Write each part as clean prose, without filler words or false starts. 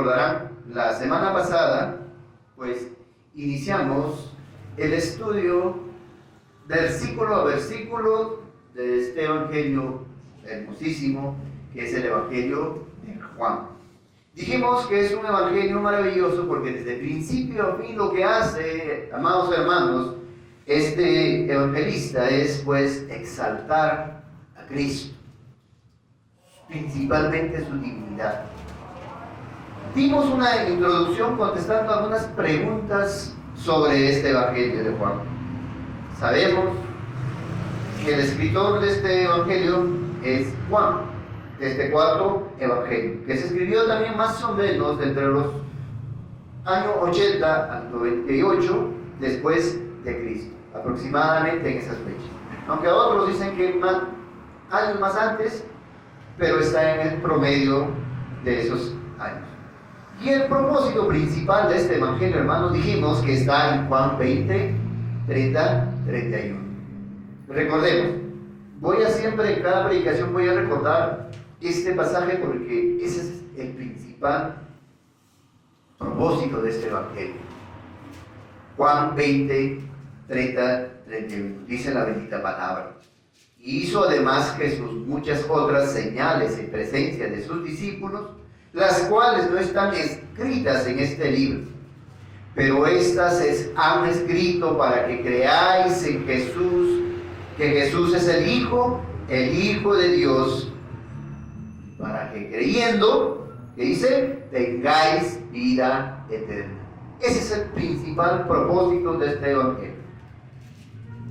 recordarán, la semana pasada, pues iniciamos el estudio versículo a versículo de este evangelio hermosísimo, que es el evangelio de Juan. Dijimos que es un evangelio maravilloso porque desde principio a fin lo que hace, amados hermanos, este evangelista es pues exaltar a Cristo, principalmente su divinidad. Dimos una introducción contestando algunas preguntas sobre este evangelio de Juan. Sabemos que el escritor de este evangelio es Juan, de este cuarto evangelio, que se escribió también más o menos entre los años 80 al 98 después de Cristo, aproximadamente en esas fechas. Aunque otros dicen que años más antes, pero está en el promedio de esos años. Y el propósito principal de este evangelio, hermanos, dijimos que está en Juan 20, 30, 31. Recordemos, en cada predicación voy a recordar este pasaje porque ese es el principal propósito de este evangelio. Juan 20, 30, 31. Dice la bendita palabra. Y hizo además Jesús muchas otras señales en presencia de sus discípulos, las cuales no están escritas en este libro, pero estas han escrito para que creáis en Jesús, que Jesús es el Hijo de Dios, para que creyendo, que dice, tengáis vida eterna. Ese es el principal propósito de este evangelio,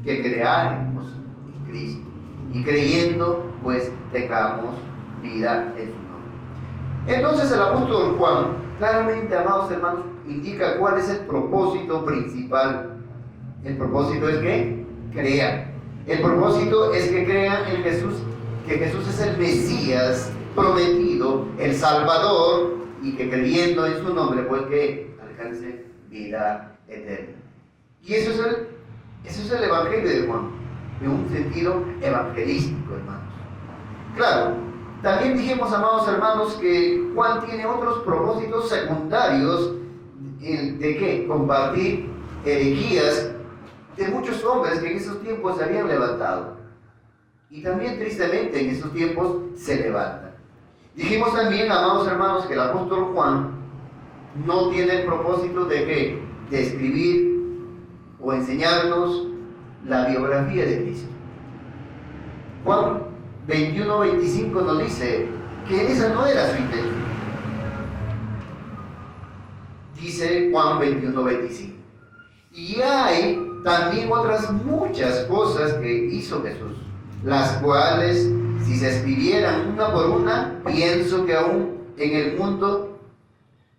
que creáramos en Cristo, y creyendo, pues tengamos vida en su nombre. Entonces el apóstol Juan, claramente, amados hermanos, indica cuál es el propósito principal. El propósito es que crean. El propósito es que crean en Jesús, que Jesús es el Mesías prometido, el Salvador, y que creyendo en su nombre, pues que alcance vida eterna. Y eso es el evangelio de Juan, en un sentido evangelístico, hermanos. Claro, también dijimos, amados hermanos, que Juan tiene otros propósitos secundarios de que combatir herejías de muchos hombres que en esos tiempos se habían levantado. Y también, tristemente, en esos tiempos se levantan. Dijimos también, amados hermanos, que el apóstol Juan no tiene el propósito de escribir o enseñarnos la biografía de Cristo. Juan 21-25 nos dice que esa no era su intención. Dice Juan 21-25. Y hay también otras muchas cosas que hizo Jesús, las cuales, si se escribieran una por una, pienso que aún en el mundo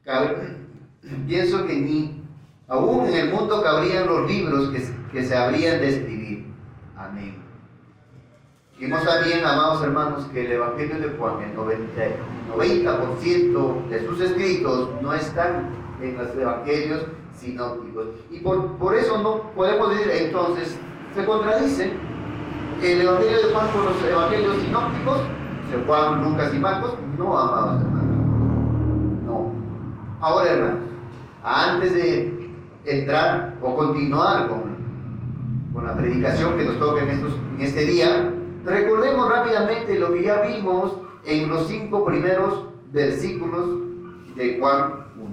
cabrían los libros que se habrían de escribir. Amén. Dijimos también, amados hermanos, que el evangelio de Juan, el 90% de sus escritos no están en los evangelios sinópticos. Y por eso no podemos decir, entonces, se contradice el evangelio de Juan con los evangelios sinópticos, Juan, Lucas y Marcos. No, amados hermanos, no. Ahora, hermanos, antes de entrar o continuar con la predicación que nos toca en este día, recordemos rápidamente lo que ya vimos en los 5 primeros versículos de Juan 1.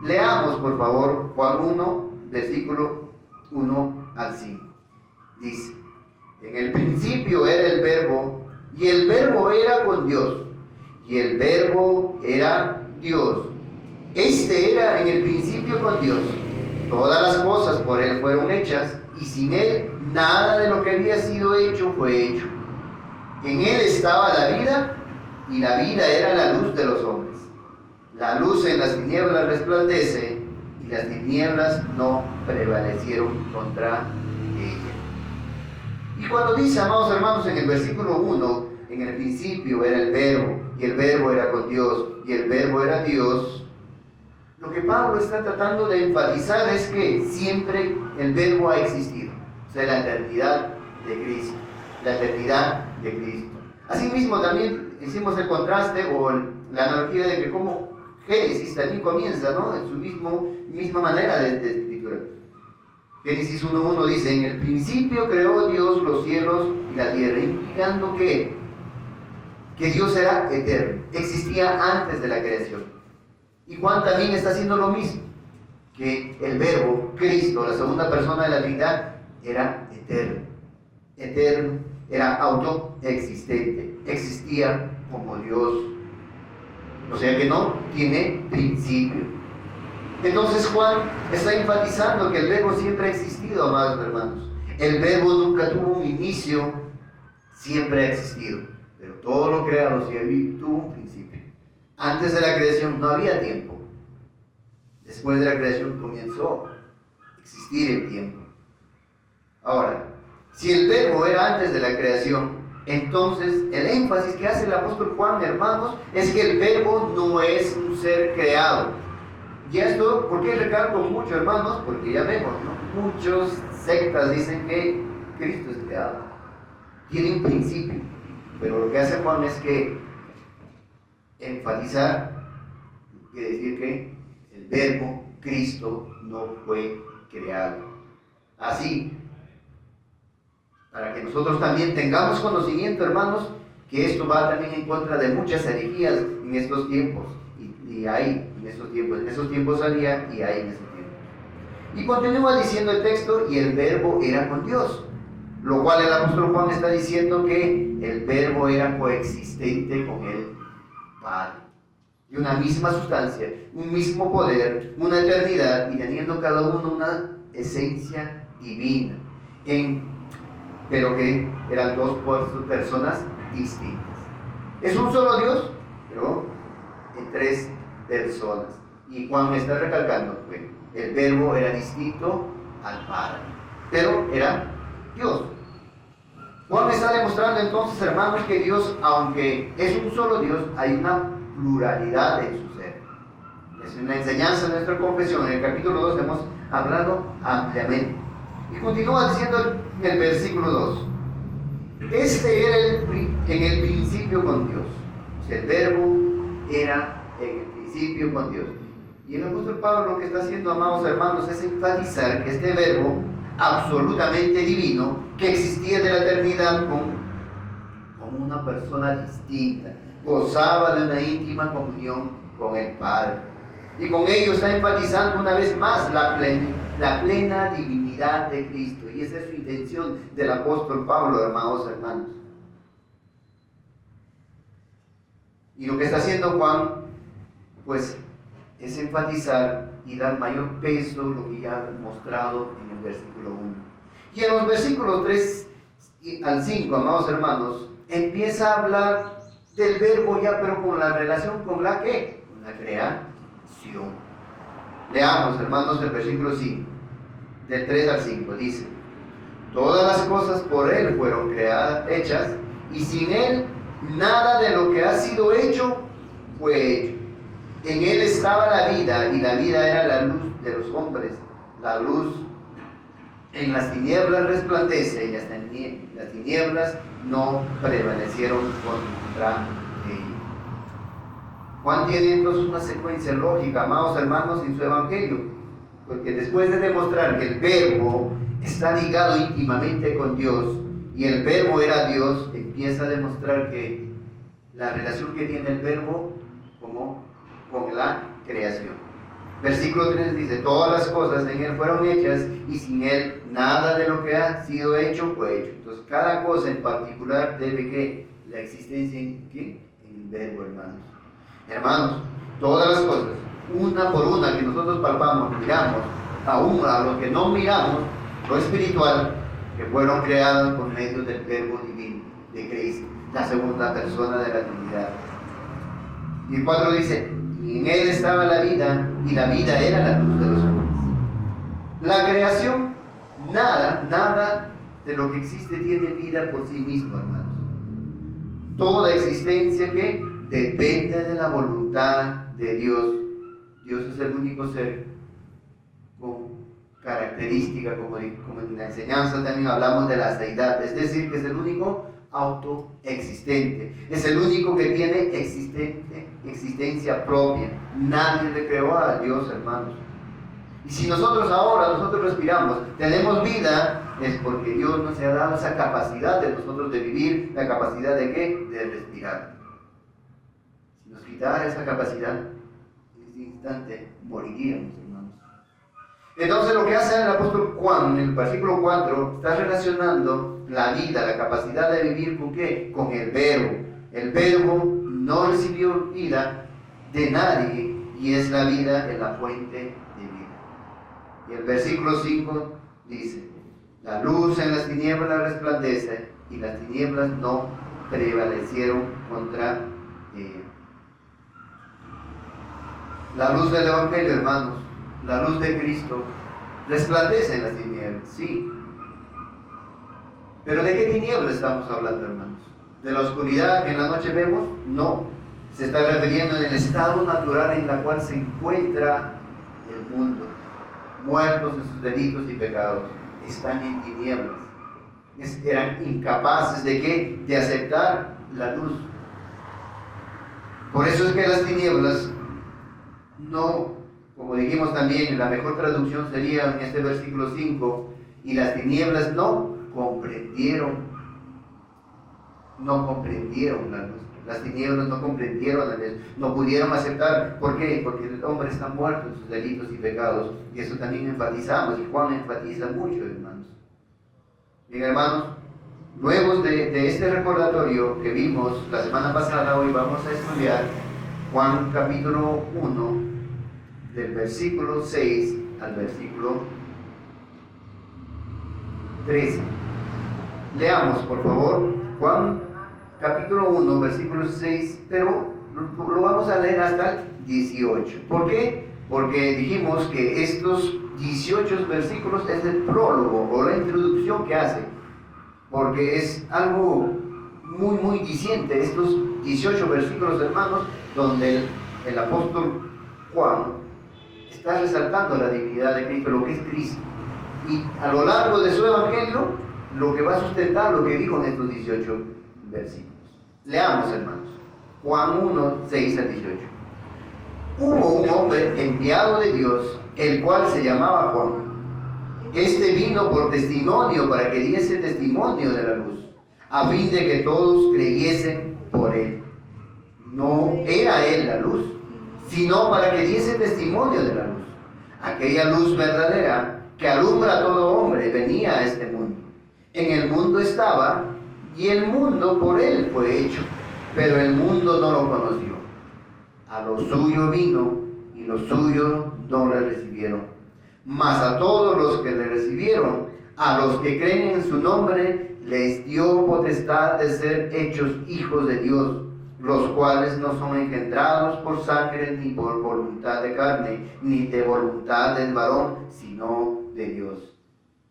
Leamos, por favor, Juan 1, versículo 1 al 5. Dice: en el principio era el Verbo, y el Verbo era con Dios, y el Verbo era Dios. Este era en el principio con Dios. Todas las cosas por Él fueron hechas, y sin Él nada de lo que había sido hecho fue hecho. En Él estaba la vida, y la vida era la luz de los hombres. La luz en las tinieblas resplandece, y las tinieblas no prevalecieron contra ella. Y cuando dice, amados hermanos, en el versículo 1, en el principio era el Verbo, y el Verbo era con Dios, y el Verbo era Dios, lo que Pablo está tratando de enfatizar es que siempre el Verbo ha existido. O sea, la eternidad de Cristo. La eternidad de Cristo. Asimismo, también hicimos el contraste o la analogía de que como Génesis también comienza, ¿no?, en su misma manera de escritura. Génesis 1:1 dice: en el principio creó Dios los cielos y la tierra, implicando que Dios era eterno, existía antes de la creación. Y Juan también está haciendo lo mismo, que el Verbo, Cristo, la segunda persona de la Trinidad, era eterno, era autoexistente, existía como Dios, o sea que no tiene principio. Entonces Juan está enfatizando que el Verbo siempre ha existido, amados hermanos. El Verbo nunca tuvo un inicio, siempre ha existido, pero todo lo creado sí tuvo un principio. Antes de la creación no había tiempo, después de la creación comenzó a existir el tiempo. Ahora, si el Verbo era antes de la creación, entonces el énfasis que hace el apóstol Juan, hermanos, es que el Verbo no es un ser creado. Y esto, ¿por qué recalco mucho, hermanos? Porque ya vemos, ¿no?, muchos sectas dicen que Cristo es creado, tiene un principio, pero lo que hace Juan es que enfatizar, quiere decir que el Verbo, Cristo, no fue creado. Así, para que nosotros también tengamos conocimiento, hermanos, que esto va también en contra de muchas herejías en estos tiempos, y hay en esos tiempos había y hay en esos tiempos. Y continúa diciendo el texto: y el Verbo era con Dios, lo cual el apóstol Juan está diciendo que el Verbo era coexistente con el Padre, y una misma sustancia, un mismo poder, una eternidad, y teniendo cada uno una esencia divina, pero que eran dos personas distintas. Es un solo Dios, pero en tres personas. Y Juan me está recalcando que el Verbo era distinto al Padre, pero era Dios. Juan me está demostrando entonces, hermanos, que Dios, aunque es un solo Dios, hay una pluralidad en su ser. Es una enseñanza de nuestra confesión. En el capítulo 2 hemos hablado ampliamente. Y continúa diciendo en el versículo 2: este era en el principio con Dios. O sea, el Verbo era en el principio con Dios. Y el apóstol Pablo lo que está haciendo, amados hermanos, es enfatizar que este Verbo absolutamente divino, que existía de la eternidad como una persona distinta, gozaba de una íntima comunión con el Padre. Y con ello está enfatizando una vez más la plena divinidad de Cristo. Y esa es su intención del apóstol Pablo, amados hermanos. Y lo que está haciendo Juan, pues, es enfatizar y dar mayor peso a lo que ya ha mostrado en el versículo 1. Y en los versículos 3 al 5, amados hermanos, empieza a hablar del Verbo ya, pero con la relación con la ¿qué? Con la creación. Leamos, hermanos, el versículo 5, del 3 al 5, dice: todas las cosas por Él fueron hechas, y sin Él nada de lo que ha sido hecho fue hecho. En Él estaba la vida, y la vida era la luz de los hombres. La luz en las tinieblas resplandece, y las tinieblas no prevalecieron contra ella. Juan tiene entonces una secuencia lógica, amados hermanos, en su evangelio, porque después de demostrar que el Verbo está ligado íntimamente con Dios, y el Verbo era Dios, empieza a demostrar que la relación que tiene el Verbo con la creación. Versículo 3 dice: todas las cosas en Él fueron hechas, y sin Él nada de lo que ha sido hecho fue hecho. Entonces cada cosa en particular debe que la existencia en el Verbo, hermanos. Hermanos, todas las cosas, una por una, que nosotros palpamos, miramos, aún a lo que no miramos, lo espiritual, que fueron creadas por medio del Verbo divino de Cristo, la segunda persona de la Trinidad. Y el 4 dice: y en Él estaba la vida, y la vida era la luz de los hombres. La creación, nada de lo que existe tiene vida por sí mismo, hermanos. Toda existencia que depende de la voluntad de Dios. Dios es el único ser con característica, como en la enseñanza también hablamos de la deidad, es decir, que es el único autoexistente, es el único que tiene existencia propia. Nadie le creó a Dios, hermanos. Y si nosotros respiramos, tenemos vida, es porque Dios nos ha dado esa capacidad de nosotros de vivir. ¿La capacidad de qué? De respirar. Si nos quitara esa capacidad, en este instante moriríamos, hermanos. Entonces lo que hace el apóstol Juan en el versículo 4, está relacionando la vida, la capacidad de vivir, ¿con qué? Con el verbo. El verbo no recibió vida de nadie y es la vida en la fuente de vida. Y el versículo 5 dice: la luz en las tinieblas resplandece y las tinieblas no prevalecieron contra ella. La luz del Evangelio, hermanos, la luz de Cristo resplandece en las tinieblas, sí. ¿Pero de qué tinieblas estamos hablando, hermanos? ¿De la oscuridad que en la noche vemos? No. Se está refiriendo en el estado natural en el cual se encuentra el mundo. Muertos en sus delitos y pecados. Están en tinieblas. Eran incapaces de ¿qué? De aceptar la luz. Por eso es que las tinieblas no, como dijimos también, la mejor traducción sería en este versículo 5, y las tinieblas no comprendieron la luz. Las tinieblas no comprendieron la luz, no pudieron aceptar. ¿Por qué? Porque el hombre está muerto en sus delitos y pecados. Y eso también enfatizamos, y Juan enfatiza mucho, hermanos. Bien, hermanos, luego de este recordatorio que vimos la semana pasada, hoy vamos a estudiar Juan capítulo 1, del versículo 6 al versículo 13. Leamos, por favor, Juan capítulo 1, versículo 6, pero lo vamos a leer hasta el 18. ¿Por qué? Porque dijimos que estos 18 versículos es el prólogo o la introducción que hace, porque es algo muy diciente, estos 18 versículos, hermanos, donde el apóstol Juan está resaltando la divinidad de Cristo, lo que es Cristo. Y a lo largo de su evangelio, lo que va a sustentar lo que dijo en estos 18 versículos. Leamos, hermanos. Juan 1, 6 al 18. Hubo un hombre enviado de Dios, el cual se llamaba Juan. Este vino por testimonio, para que diese testimonio de la luz, a fin de que todos creyesen por él. No era él la luz, sino para que diese testimonio de la luz. Aquella luz verdadera que alumbra a todo hombre venía a este mundo. En el mundo estaba, y el mundo por él fue hecho, pero el mundo no lo conoció. A lo suyo vino, y los suyos no le recibieron. Mas a todos los que le recibieron, a los que creen en su nombre, les dio potestad de ser hechos hijos de Dios, los cuales no son engendrados por sangre, ni por voluntad de carne, ni de voluntad del varón, sino de Dios.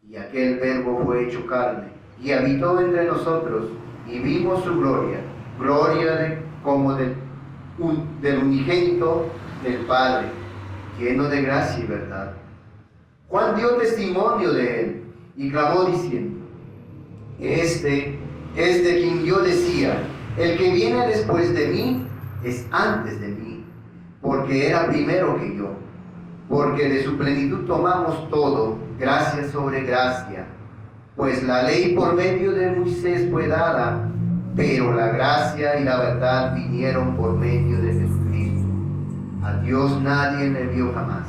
Y aquel verbo fue hecho carne, y habitó entre nosotros, y vimos su gloria, como del unigénito del Padre, lleno de gracia y verdad. Juan dio testimonio de él, y clamó diciendo: Este es de quien yo decía, el que viene después de mí es antes de mí, porque era primero que yo. Porque de su plenitud tomamos todo, gracia sobre gracia. Pues la ley por medio de Moisés fue dada, pero la gracia y la verdad vinieron por medio de Jesucristo. A Dios nadie le vio jamás.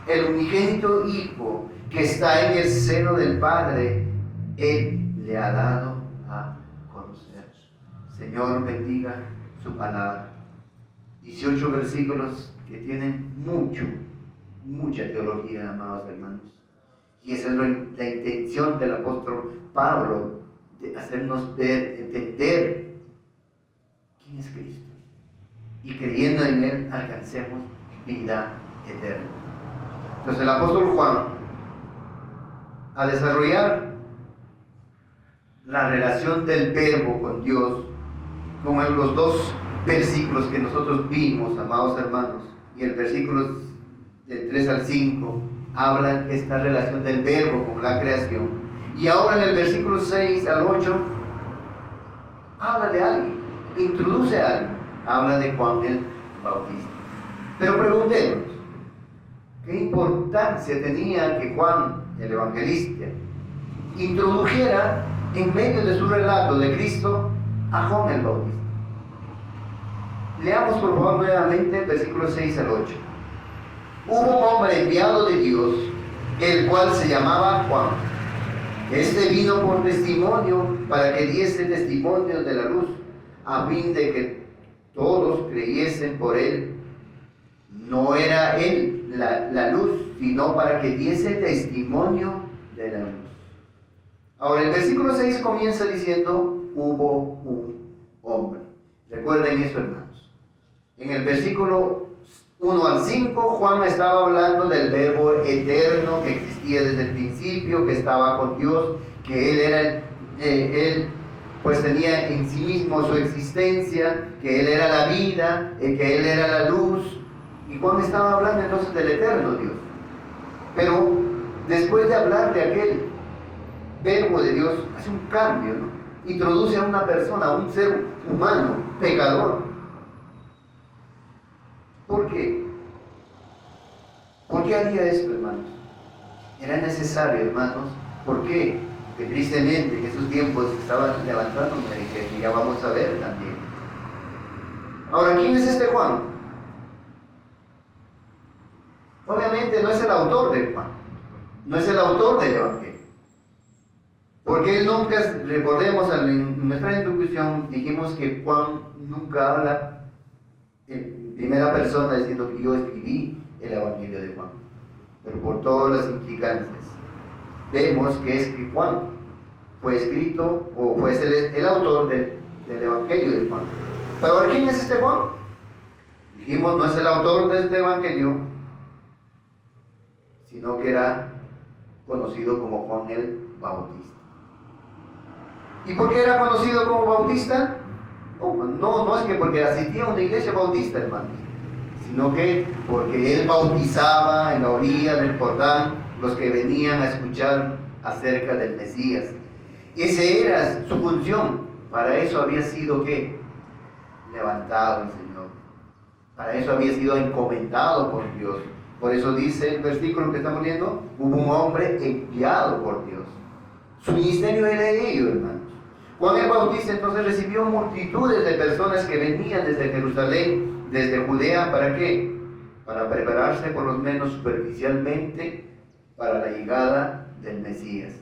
El unigénito Hijo que está en el seno del Padre, Él le ha dado a conocer. Señor, bendiga su palabra. 18 versículos que tienen mucha teología, amados hermanos. Y esa es la intención del apóstol Pablo, de hacernos ver, entender quién es Cristo. Y creyendo en Él alcancemos vida eterna. Entonces el apóstol Juan, a desarrollar la relación del verbo con Dios, como en los dos versículos que nosotros vimos, amados hermanos, y el versículo del 3 al 5, habla esta relación del verbo con la creación. Y ahora en el versículo 6 al 8, habla de alguien, introduce a alguien, habla de Juan el Bautista. Pero preguntemos, ¿qué importancia tenía que Juan el Evangelista introdujera en medio de su relato de Cristo a Juan el Bautista? Leamos por favor nuevamente versículos 6 al 8. Hubo un hombre enviado de Dios, el cual se llamaba Juan. Este vino por testimonio, para que diese testimonio de la luz, a fin de que todos creyesen por él. No era él la luz, sino para que diese testimonio de la luz. Ahora el versículo 6 comienza diciendo, hubo un hombre. Recuerden eso, hermanos. En el versículo 1 al 5, Juan estaba hablando del verbo eterno que existía desde el principio, que estaba con Dios, que él era, él pues tenía en sí mismo su existencia, que él era la vida, que él era la luz. Y Juan estaba hablando entonces del eterno Dios. Pero después de hablar de aquel verbo de Dios, hace un cambio, ¿no? Introduce a una persona, a un ser humano, pecador. ¿Por qué? ¿Por qué haría esto, hermanos? Era necesario, hermanos. ¿Por qué? Porque tristemente en esos tiempos estaban levantando una iglesia, y ya vamos a ver también. Ahora, ¿quién es este Juan? Obviamente no es el autor de Juan, no es el autor del Evangelio. Porque él nunca, recordemos en nuestra introducción, dijimos que Juan nunca habla en primera persona diciendo que yo escribí el Evangelio de Juan. Pero por todas las implicancias, vemos que es que Juan fue escrito, o fue el autor del Evangelio de Juan. Pero ahora, ¿quién es este Juan? Dijimos, no es el autor de este Evangelio, sino que era conocido como Juan el Bautista. ¿Y por qué era conocido como Bautista? No es que porque asistía a una iglesia bautista, hermanos, sino que porque él bautizaba en la orilla del Jordán los que venían a escuchar acerca del Mesías. Esa era su función. Para eso había sido ¿qué? Levantado el Señor. Para eso había sido encomendado por Dios. Por eso dice el versículo que estamos leyendo, hubo un hombre enviado por Dios. Su ministerio era ello, hermanos. Juan el Bautista entonces recibió multitudes de personas que venían desde Jerusalén, desde Judea, ¿para qué? Para prepararse por lo menos superficialmente para la llegada del Mesías.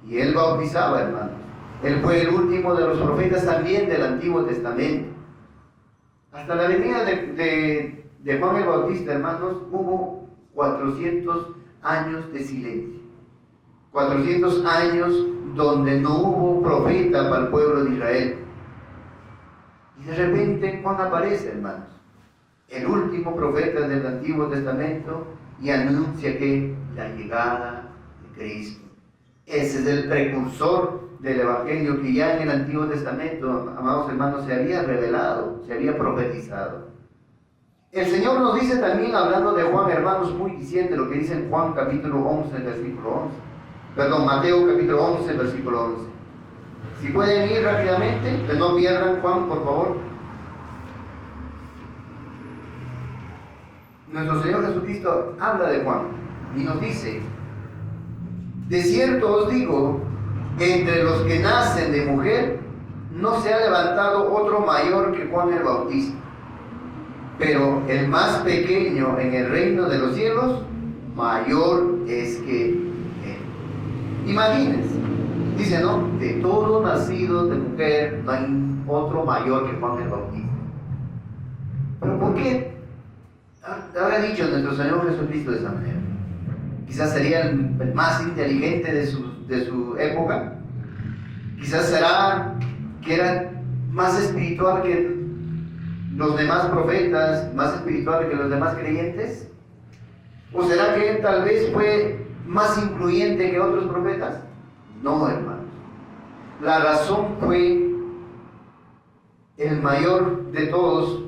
Y él bautizaba, hermanos. Él fue el último de los profetas también del Antiguo Testamento. Hasta la venida de Juan el Bautista, hermanos, hubo 400 años de silencio. 400 años donde no hubo profeta para el pueblo de Israel. Y de repente Juan aparece, hermanos, el último profeta del Antiguo Testamento, y anuncia que la llegada de Cristo. Ese es el precursor del Evangelio que ya en el Antiguo Testamento, amados hermanos, se había revelado, se había profetizado. El Señor nos dice también, hablando de Juan, hermanos, muy diciente lo que dice en Juan capítulo 11, versículo 11. Perdón, Mateo capítulo 11, versículo 11. Si pueden ir rápidamente, que no pierdan Juan, por favor. Nuestro Señor Jesucristo habla de Juan y nos dice: de cierto os digo, entre los que nacen de mujer, no se ha levantado otro mayor que Juan el Bautista. Pero el más pequeño en el reino de los cielos, mayor es que él. Imagínense, dice, ¿no? De todo nacido de mujer, no hay otro mayor que Juan el Bautista. ¿Pero por qué habrá dicho nuestro Señor Jesucristo de esa manera? Quizás sería el más inteligente de su época. Quizás será que era más espiritual que los demás profetas, más espiritual que los demás creyentes. ¿O será que él tal vez fue más influyente que otros profetas? No, hermanos. La razón fue el mayor de todos.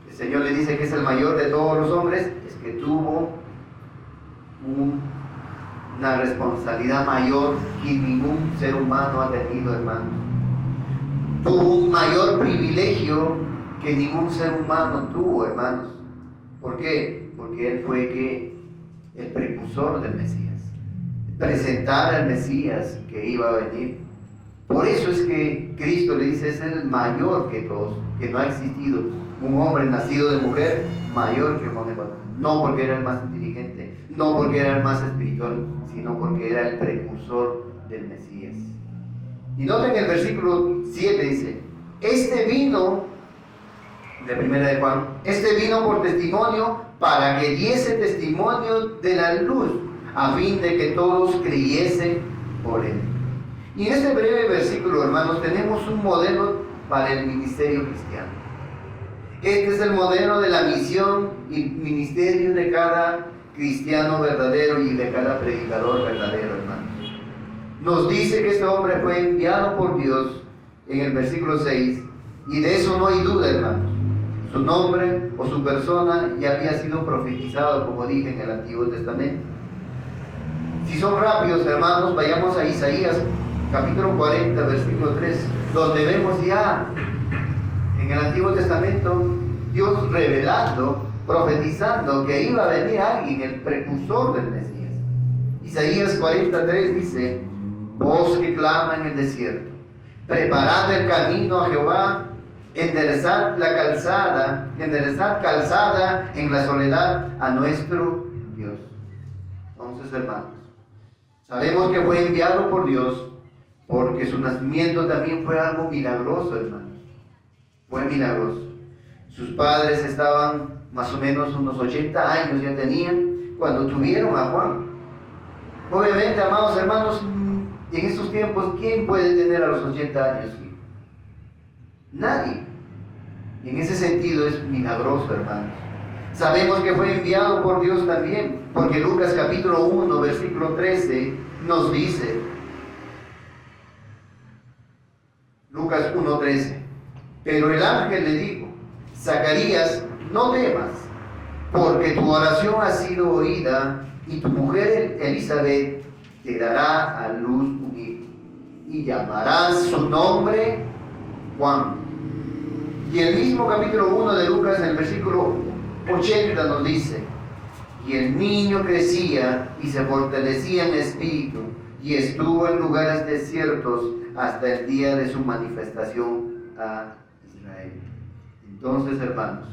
El Señor le dice que es el mayor de todos los hombres, es que tuvo un una responsabilidad mayor que ningún ser humano ha tenido, hermanos. Tuvo un mayor privilegio que ningún ser humano tuvo, hermanos. ¿Por qué? Porque él fue el precursor del Mesías, presentar al Mesías que iba a venir. Por eso es que Cristo le dice, es el mayor que todos, que no ha existido un hombre nacido de mujer mayor que Juan el Bautista. No porque era el más inteligente, no porque era el más espiritual, sino porque era el precursor del Mesías. Y noten el versículo 7 dice, este vino, de primera de Juan, este vino por testimonio para que diese testimonio de la luz, a fin de que todos creyesen por él. Y en este breve versículo, hermanos, tenemos un modelo para el ministerio cristiano. Este es el modelo de la misión y ministerio de cada cristiano verdadero y de cada predicador verdadero, hermanos. Nos dice que este hombre fue enviado por Dios en el versículo 6, y de eso no hay duda, hermanos. Su nombre o su persona ya había sido profetizado, como dije, en el Antiguo Testamento. Si son rápidos, hermanos, vayamos a Isaías capítulo 40, versículo 3, donde vemos ya en el Antiguo Testamento Dios revelando, profetizando que iba a venir alguien, el precursor del Mesías. Isaías 43 dice, voz que clama en el desierto, preparad el camino a Jehová, enderezad calzada en la soledad a nuestro Dios. Entonces, hermanos, sabemos que fue enviado por Dios, porque su nacimiento también fue algo milagroso, hermanos. Fue milagroso. Sus padres estaban más o menos unos 80 años ya tenían cuando tuvieron a Juan. Obviamente, amados hermanos, en estos tiempos, ¿quién puede tener a los 80 años? Nadie. En ese sentido es milagroso, hermanos. Sabemos que fue enviado por Dios también, porque Lucas capítulo 1, versículo 13 nos dice, Lucas 1:13, pero el ángel le dijo, Zacarías, no temas, porque tu oración ha sido oída, y tu mujer Elizabeth te dará a luz un hijo, y llamarás su nombre Juan. Y el mismo capítulo 1 de Lucas, en el versículo 80 nos dice, y el niño crecía y se fortalecía en espíritu, y estuvo en lugares desiertos hasta el día de su manifestación a Israel. Entonces, hermanos,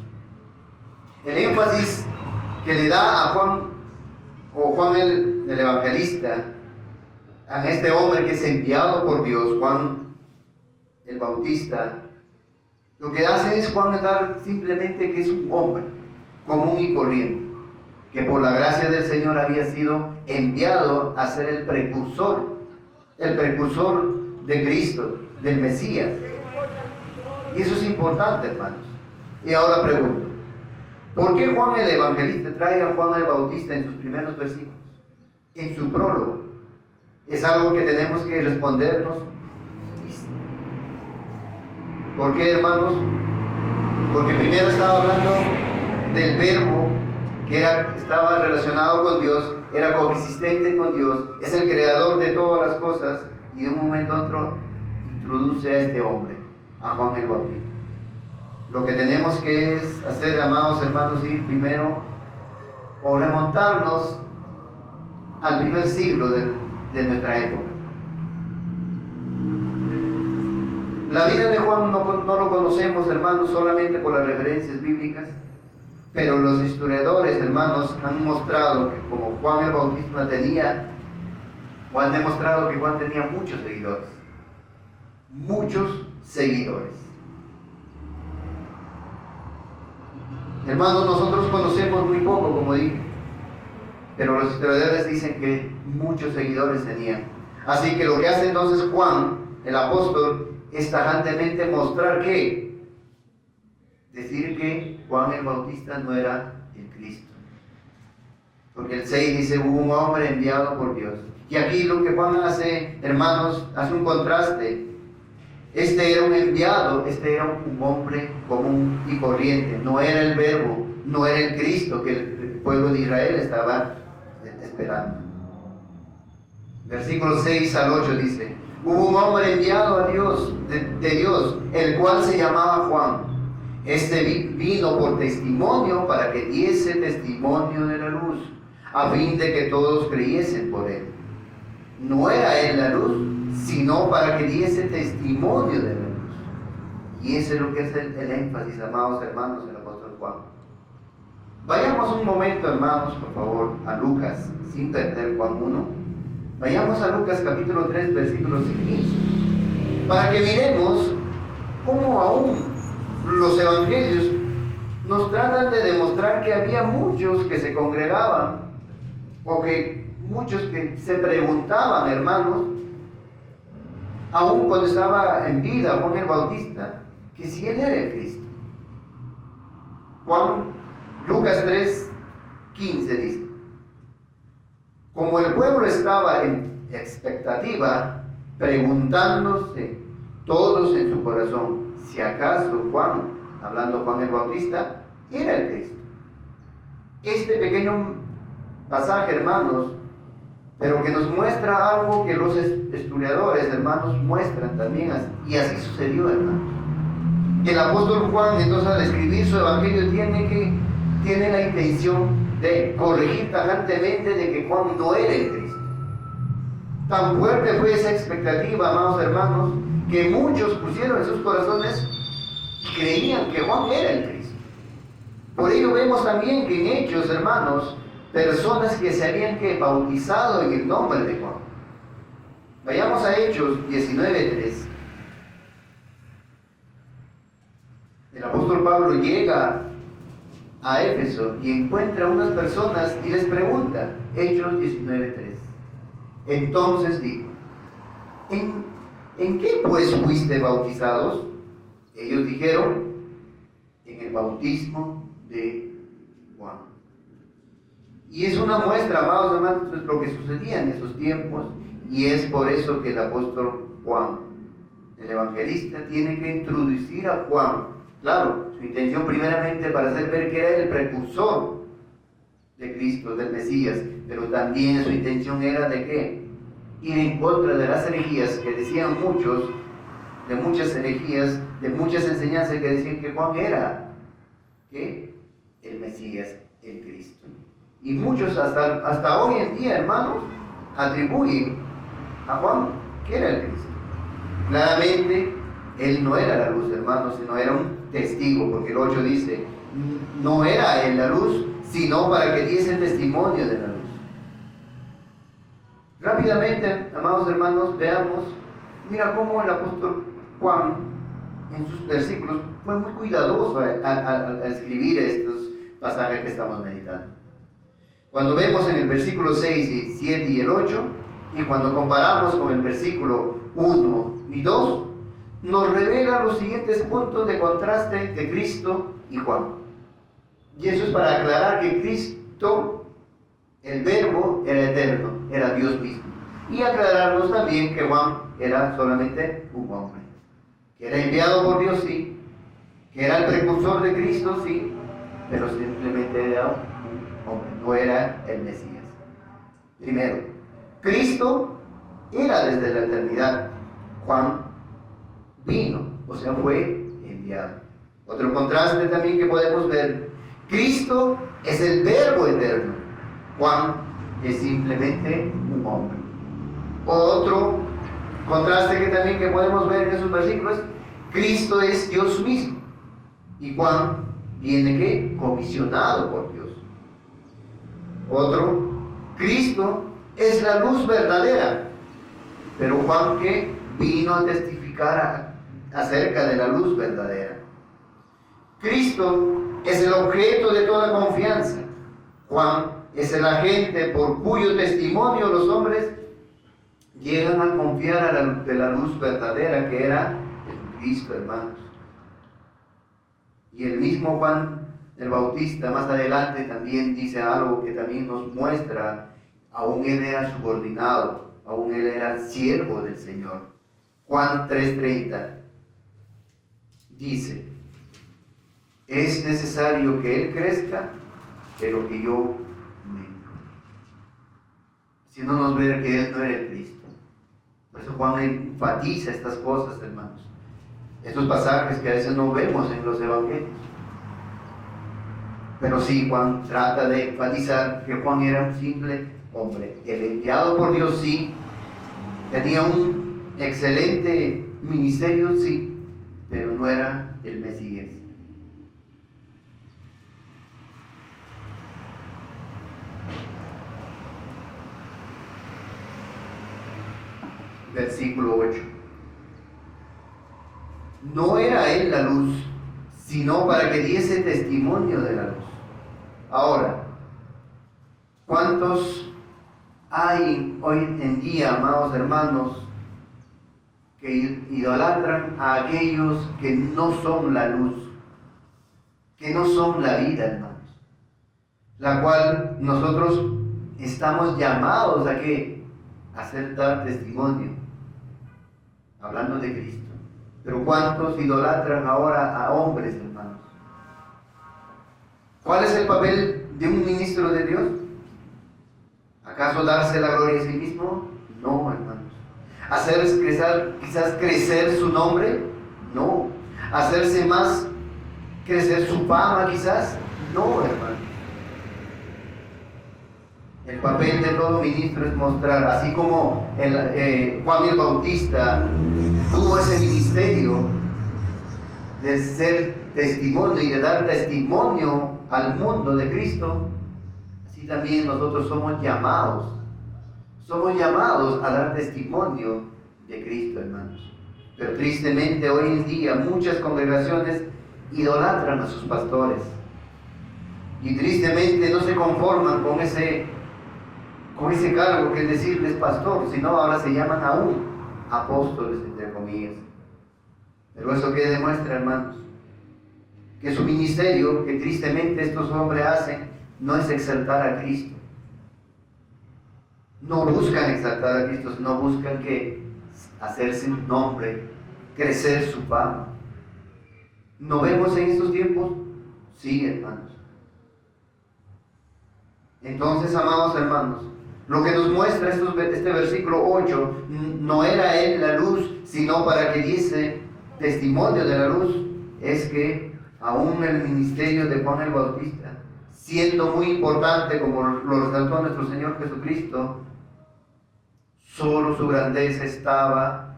el énfasis que le da a Juan, o Juan el evangelista, a este hombre que es enviado por Dios, Juan el Bautista, lo que hace es Juan dar simplemente que es un hombre común y corriente, que por la gracia del Señor había sido enviado a ser el precursor de Cristo, del Mesías. Y eso es importante, hermanos. Y ahora pregunto, ¿por qué Juan el Evangelista trae a Juan el Bautista en sus primeros versículos? En su prólogo. Es algo que tenemos que respondernos. ¿Por qué, hermanos? Porque primero estaba hablando del verbo que estaba relacionado con Dios, era coexistente con Dios, es el creador de todas las cosas, y de un momento a otro introduce a este hombre, a Juan el Bautista. Lo que tenemos que hacer, amados hermanos, ir primero o remontarnos al primer siglo de nuestra época. La vida de Juan no lo conocemos, hermanos, solamente por las referencias bíblicas, pero los historiadores, hermanos, han mostrado que como Juan el Bautista han demostrado que Juan tenía muchos seguidores. Muchos seguidores. Hermanos, nosotros conocemos muy poco, como dije, pero los historiadores dicen que muchos seguidores tenían. Así que lo que hace entonces Juan, el apóstol, es tajantemente mostrar que, decir que Juan el Bautista no era el Cristo. Porque el 6 dice, hubo un hombre enviado por Dios. Y aquí lo que Juan hace, hermanos, hace un contraste. Este era un enviado, este era un hombre común y corriente. No era el verbo, no era el Cristo que el pueblo de Israel estaba esperando. Versículos 6 al 8 dice: hubo un hombre enviado a Dios, de Dios, el cual se llamaba Juan. Este vino por testimonio para que diese testimonio de la luz, a fin de que todos creyesen por él. No era él la luz, sino para que diese testimonio de la luz. Y ese es lo que es el énfasis, amados hermanos, del apóstol Juan. Vayamos un momento, hermanos, por favor, a Lucas, sin perder Juan 1. Vayamos a Lucas capítulo 3, versículos 15, para que miremos cómo aún los evangelios nos tratan de demostrar que había muchos que se congregaban, o que muchos que se preguntaban, hermanos, aún cuando estaba en vida Juan el Bautista, que si él era el Cristo. Lucas 3, 15 dice: como el pueblo estaba en expectativa, preguntándose todos en su corazón si acaso Juan, hablando Juan el Bautista, era el Cristo. Este pequeño pasaje, hermanos, pero que nos muestra algo que los estudiadores, hermanos, muestran también, y así sucedió, hermanos. El apóstol Juan, entonces, al escribir su evangelio, tiene la intención de corregir tajantemente de que Juan no era el Cristo. Tan fuerte fue esa expectativa, amados hermanos, que muchos pusieron en sus corazones y creían que Juan era el Cristo. Por ello vemos también que en Hechos, hermanos, personas que se habían bautizado en el nombre de Juan. Vayamos a Hechos 19:3. El apóstol Pablo llega a Éfeso y encuentra a unas personas y les pregunta, Hechos 19:3. Entonces dijo: ¿En qué pues fuiste bautizados? Ellos dijeron: en el bautismo de Juan. Y es una muestra, amados hermanos, de lo que sucedía en esos tiempos, y es por eso que el apóstol Juan, el evangelista, tiene que introducir a Juan. Claro, su intención primeramente para hacer ver que era el precursor de Cristo, del Mesías, pero también su intención era de qué? Ir en contra de las herejías que decían muchos, de muchas herejías, de muchas enseñanzas que decían que Juan era ¿qué? El Mesías, el Cristo. Y muchos hasta hoy en día, hermanos, atribuyen a Juan que era el Cristo. Claramente, él no era la luz, hermanos, sino era un testigo, porque el 8 dice: no era él la luz, sino para que diese testimonio de la luz. Rápidamente, amados hermanos, veamos, mira cómo el apóstol Juan, en sus versículos, fue muy cuidadoso a escribir estos pasajes que estamos meditando. Cuando vemos en el versículo 6, 7 y el 8, y cuando comparamos con el versículo 1 y 2, nos revela los siguientes puntos de contraste de Cristo y Juan. Y eso es para aclarar que Cristo, el Verbo, era eterno, era Dios mismo. Y aclararnos también que Juan era solamente un hombre, que era enviado por Dios, sí, que era el precursor de Cristo, sí, pero simplemente era un hombre, no era el Mesías. Primero, Cristo era desde la eternidad. Juan vino, o sea, fue enviado. Otro contraste también que podemos ver: Cristo es el Verbo eterno, Juan es simplemente un hombre. Otro contraste que también que podemos ver en esos versículos: Cristo es Dios mismo, y Juan viene ¿qué? Comisionado por Dios. Otro: Cristo es la luz verdadera, pero Juan ¿qué? Vino a testificar acerca de la luz verdadera. Cristo es el objeto de toda confianza. Juan es el agente por cuyo testimonio los hombres llegan a confiar de la luz verdadera que era Jesucristo, hermanos. Y el mismo Juan el Bautista más adelante también dice algo que también nos muestra: aún él era subordinado, aún él era siervo del Señor. Juan 3:30 dice: es necesario que él crezca, pero que yo mengue. haciéndonos ver que Él no era el Cristo. Por eso Juan enfatiza estas cosas, hermanos. Estos pasajes que a veces no vemos en los evangelios. Pero sí, Juan trata de enfatizar que Juan era un simple hombre. El enviado por Dios, sí. Tenía un excelente ministerio, sí. Pero no era el Mesías. Versículo 8. No era Él la luz, sino para que diese testimonio de la luz. Ahora, ¿cuántos hay hoy en día, amados hermanos, que idolatran a aquellos que no son la luz, que no son la vida, hermanos? La cual nosotros estamos llamados a que hacer dar testimonio, hablando de Cristo. Pero ¿cuántos idolatran ahora a hombres, hermanos? ¿Cuál es el papel de un ministro de Dios? ¿Acaso darse la gloria a sí mismo? No, hermanos. ¿Hacer quizás crecer su nombre? No. ¿Hacerse más crecer su fama quizás? No, hermanos. El papel de todo ministro es mostrar, así como Juan el Bautista tuvo ese ministerio de ser testimonio y de dar testimonio al mundo de Cristo, así también nosotros somos llamados a dar testimonio de Cristo, hermanos. Pero tristemente hoy en día muchas congregaciones idolatran a sus pastores y tristemente no se conforman con ese cargo que es decirles pastor, sino ahora se llaman aún apóstoles, entre comillas. Pero eso que demuestra, hermanos, que su ministerio, que tristemente estos hombres hacen, no es exaltar a Cristo. No buscan exaltar a Cristo, sino buscan que hacerse un nombre, crecer su fama. ¿No vemos en estos tiempos? Sí, hermanos. Entonces, amados hermanos, lo que nos muestra este versículo 8, no era Él la luz, sino para que diese testimonio de la luz, es que aún el ministerio de Juan el Bautista, siendo muy importante como lo resaltó nuestro Señor Jesucristo, solo su grandeza estaba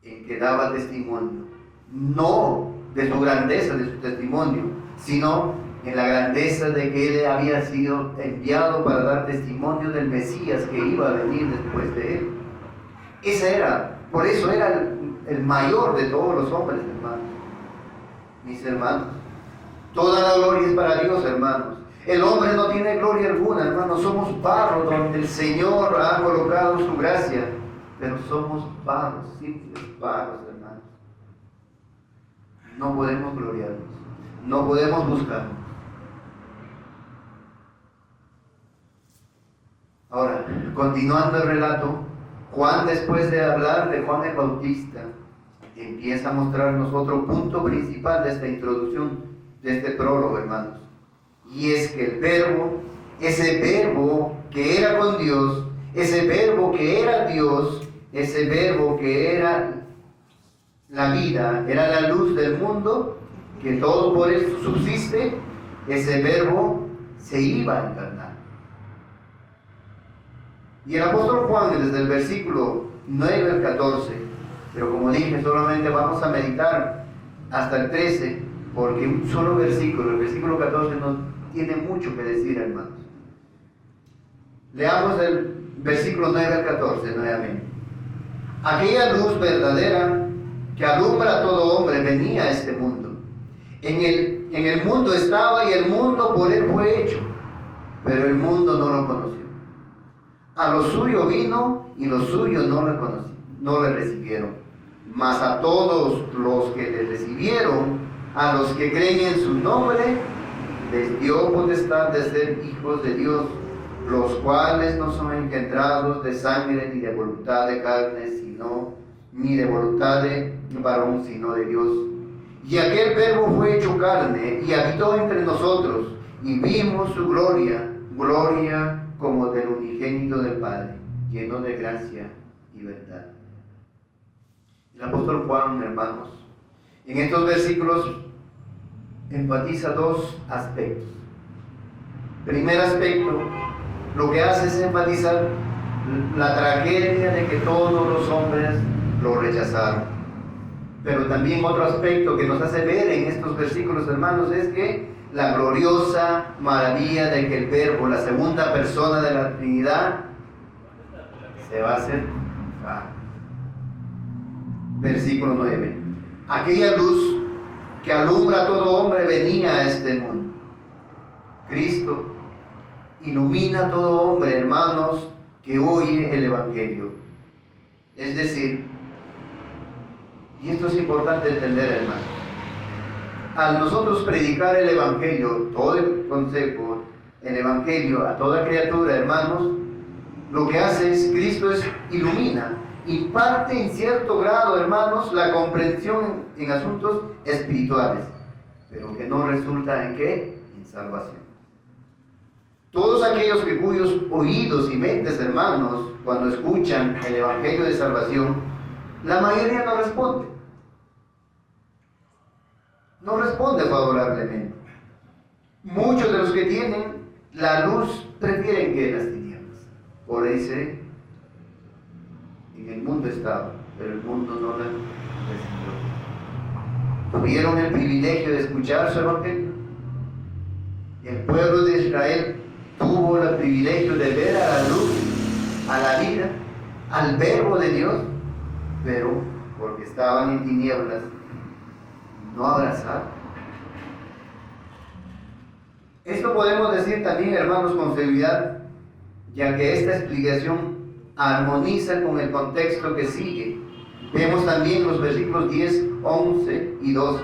en que daba testimonio, no de su grandeza, de su testimonio, sino en la grandeza de que Él había sido enviado para dar testimonio del Mesías que iba a venir después de Él. Por eso era el mayor de todos los hombres, hermanos. Mis hermanos, toda la gloria es para Dios, hermanos. El hombre no tiene gloria alguna, hermanos. Somos barro donde el Señor ha colocado su gracia, pero somos barros, simples barros, hermanos. No podemos gloriarnos, no podemos buscarnos. Ahora, continuando el relato, Juan, después de hablar de Juan el Bautista, empieza a mostrarnos otro punto principal de esta introducción, de este prólogo, hermanos. Y es que el verbo, ese verbo que era con Dios, ese verbo que era Dios, ese verbo que era la vida, era la luz del mundo, que todo por él subsiste, ese verbo se iba a encarnar. Y el apóstol Juan, desde el versículo 9 al 14, pero como dije, solamente vamos a meditar hasta el 13, porque un solo versículo, el versículo 14, no tiene mucho que decir, hermanos. Leamos el versículo 9 al 14 nuevamente. Aquella luz verdadera que alumbra a todo hombre venía a este mundo. En el mundo estaba y el mundo por él fue hecho, pero el mundo no lo conoció. A lo suyo vino y los suyos no le recibieron. Mas a todos los que le recibieron, a los que creen en su nombre, les dio potestad de ser hijos de Dios, los cuales no son engendrados de sangre ni de voluntad de carne, ni de voluntad de varón, sino de Dios. Y aquel verbo fue hecho carne y habitó entre nosotros, y vimos su gloria, gloria como del unigénito del Padre, lleno de gracia y verdad. El apóstol Juan, hermanos, en estos versículos enfatiza dos aspectos. Primer aspecto, lo que hace es enfatizar la tragedia de que todos los hombres lo rechazaron. Pero también otro aspecto que nos hace ver en estos versículos, hermanos, es que la gloriosa maravilla de que el Verbo, la segunda persona de la Trinidad, se va a hacer carne. Versículo 9. Aquella luz que alumbra a todo hombre venía a este mundo. Cristo ilumina a todo hombre, hermanos, que oye el Evangelio. Es decir, y esto es importante entender, hermanos, al nosotros predicar el Evangelio, todo el consejo, el Evangelio a toda criatura, hermanos, lo que hace es, Cristo ilumina, imparte en cierto grado, hermanos, la comprensión en asuntos espirituales, pero que no resulta en ¿qué? En salvación. Todos aquellos cuyos oídos y mentes, hermanos, cuando escuchan el Evangelio de salvación, la mayoría no responde. No responde favorablemente. Muchos de los que tienen la luz prefieren que las tinieblas. Por ahí dice, en el mundo estaba, pero el mundo no la recibió. Tuvieron el privilegio de escuchar su Evangelio. El pueblo de Israel tuvo el privilegio de ver a la luz, a la vida, al Verbo de Dios, pero porque estaban en tinieblas, no abrazaron. Esto podemos decir también, hermanos, con seguridad, ya que esta explicación armoniza con el contexto que sigue. Vemos también los versículos 10, 11 y 12.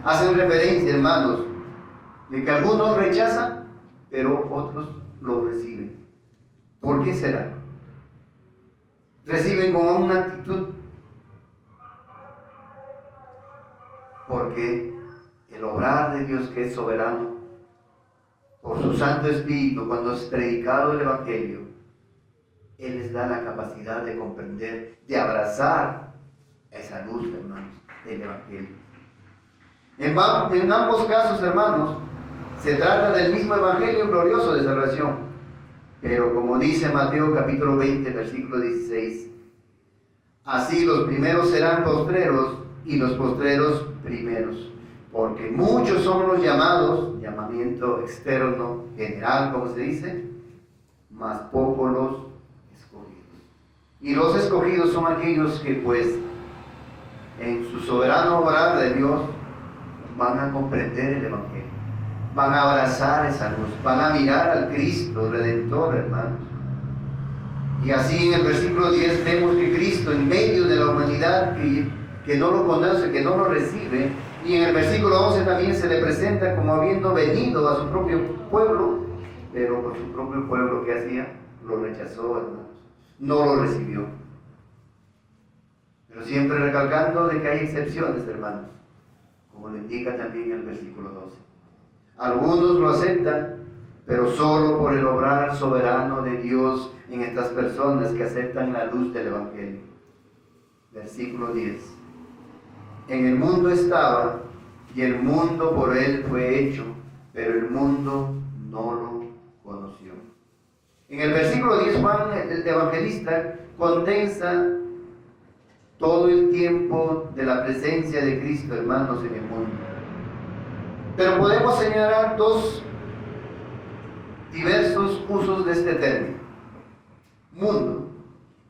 Hacen referencia, hermanos, de que algunos rechazan, pero otros lo reciben. ¿Por qué será? Reciben con una actitud. Porque el obrar de Dios, que es soberano, por su Santo Espíritu, cuando es predicado el Evangelio, Él les da la capacidad de comprender, de abrazar esa luz, hermanos, del Evangelio. En ambos casos, hermanos, se trata del mismo Evangelio glorioso de salvación. Pero como dice Mateo capítulo 20, versículo 16, así los primeros serán postreros y los postreros primeros. Porque muchos son los llamados, llamamiento externo, general, como se dice, mas pocos los escogidos. Y los escogidos son aquellos que, pues, en su soberano obrar de Dios, van a comprender el Evangelio, van a abrazar esa luz, van a mirar al Cristo Redentor, hermanos. Y así en el versículo 10 vemos que Cristo, en medio de la humanidad que no lo conoce, que no lo recibe, y en el versículo 11 también se le presenta como habiendo venido a su propio pueblo, pero por su propio pueblo, ¿qué hacía? Lo rechazó, hermanos, no lo recibió. Pero siempre recalcando de que hay excepciones, hermanos, como lo indica también el versículo 12. Algunos lo aceptan, pero solo por el obrar soberano de Dios en estas personas que aceptan la luz del Evangelio. Versículo 10. En el mundo estaba, y el mundo por él fue hecho, pero el mundo no lo conoció. En el versículo 10, Juan, el evangelista, condensa todo el tiempo de la presencia de Cristo, hermanos, en el mundo. Pero podemos señalar dos diversos usos de este término. Mundo.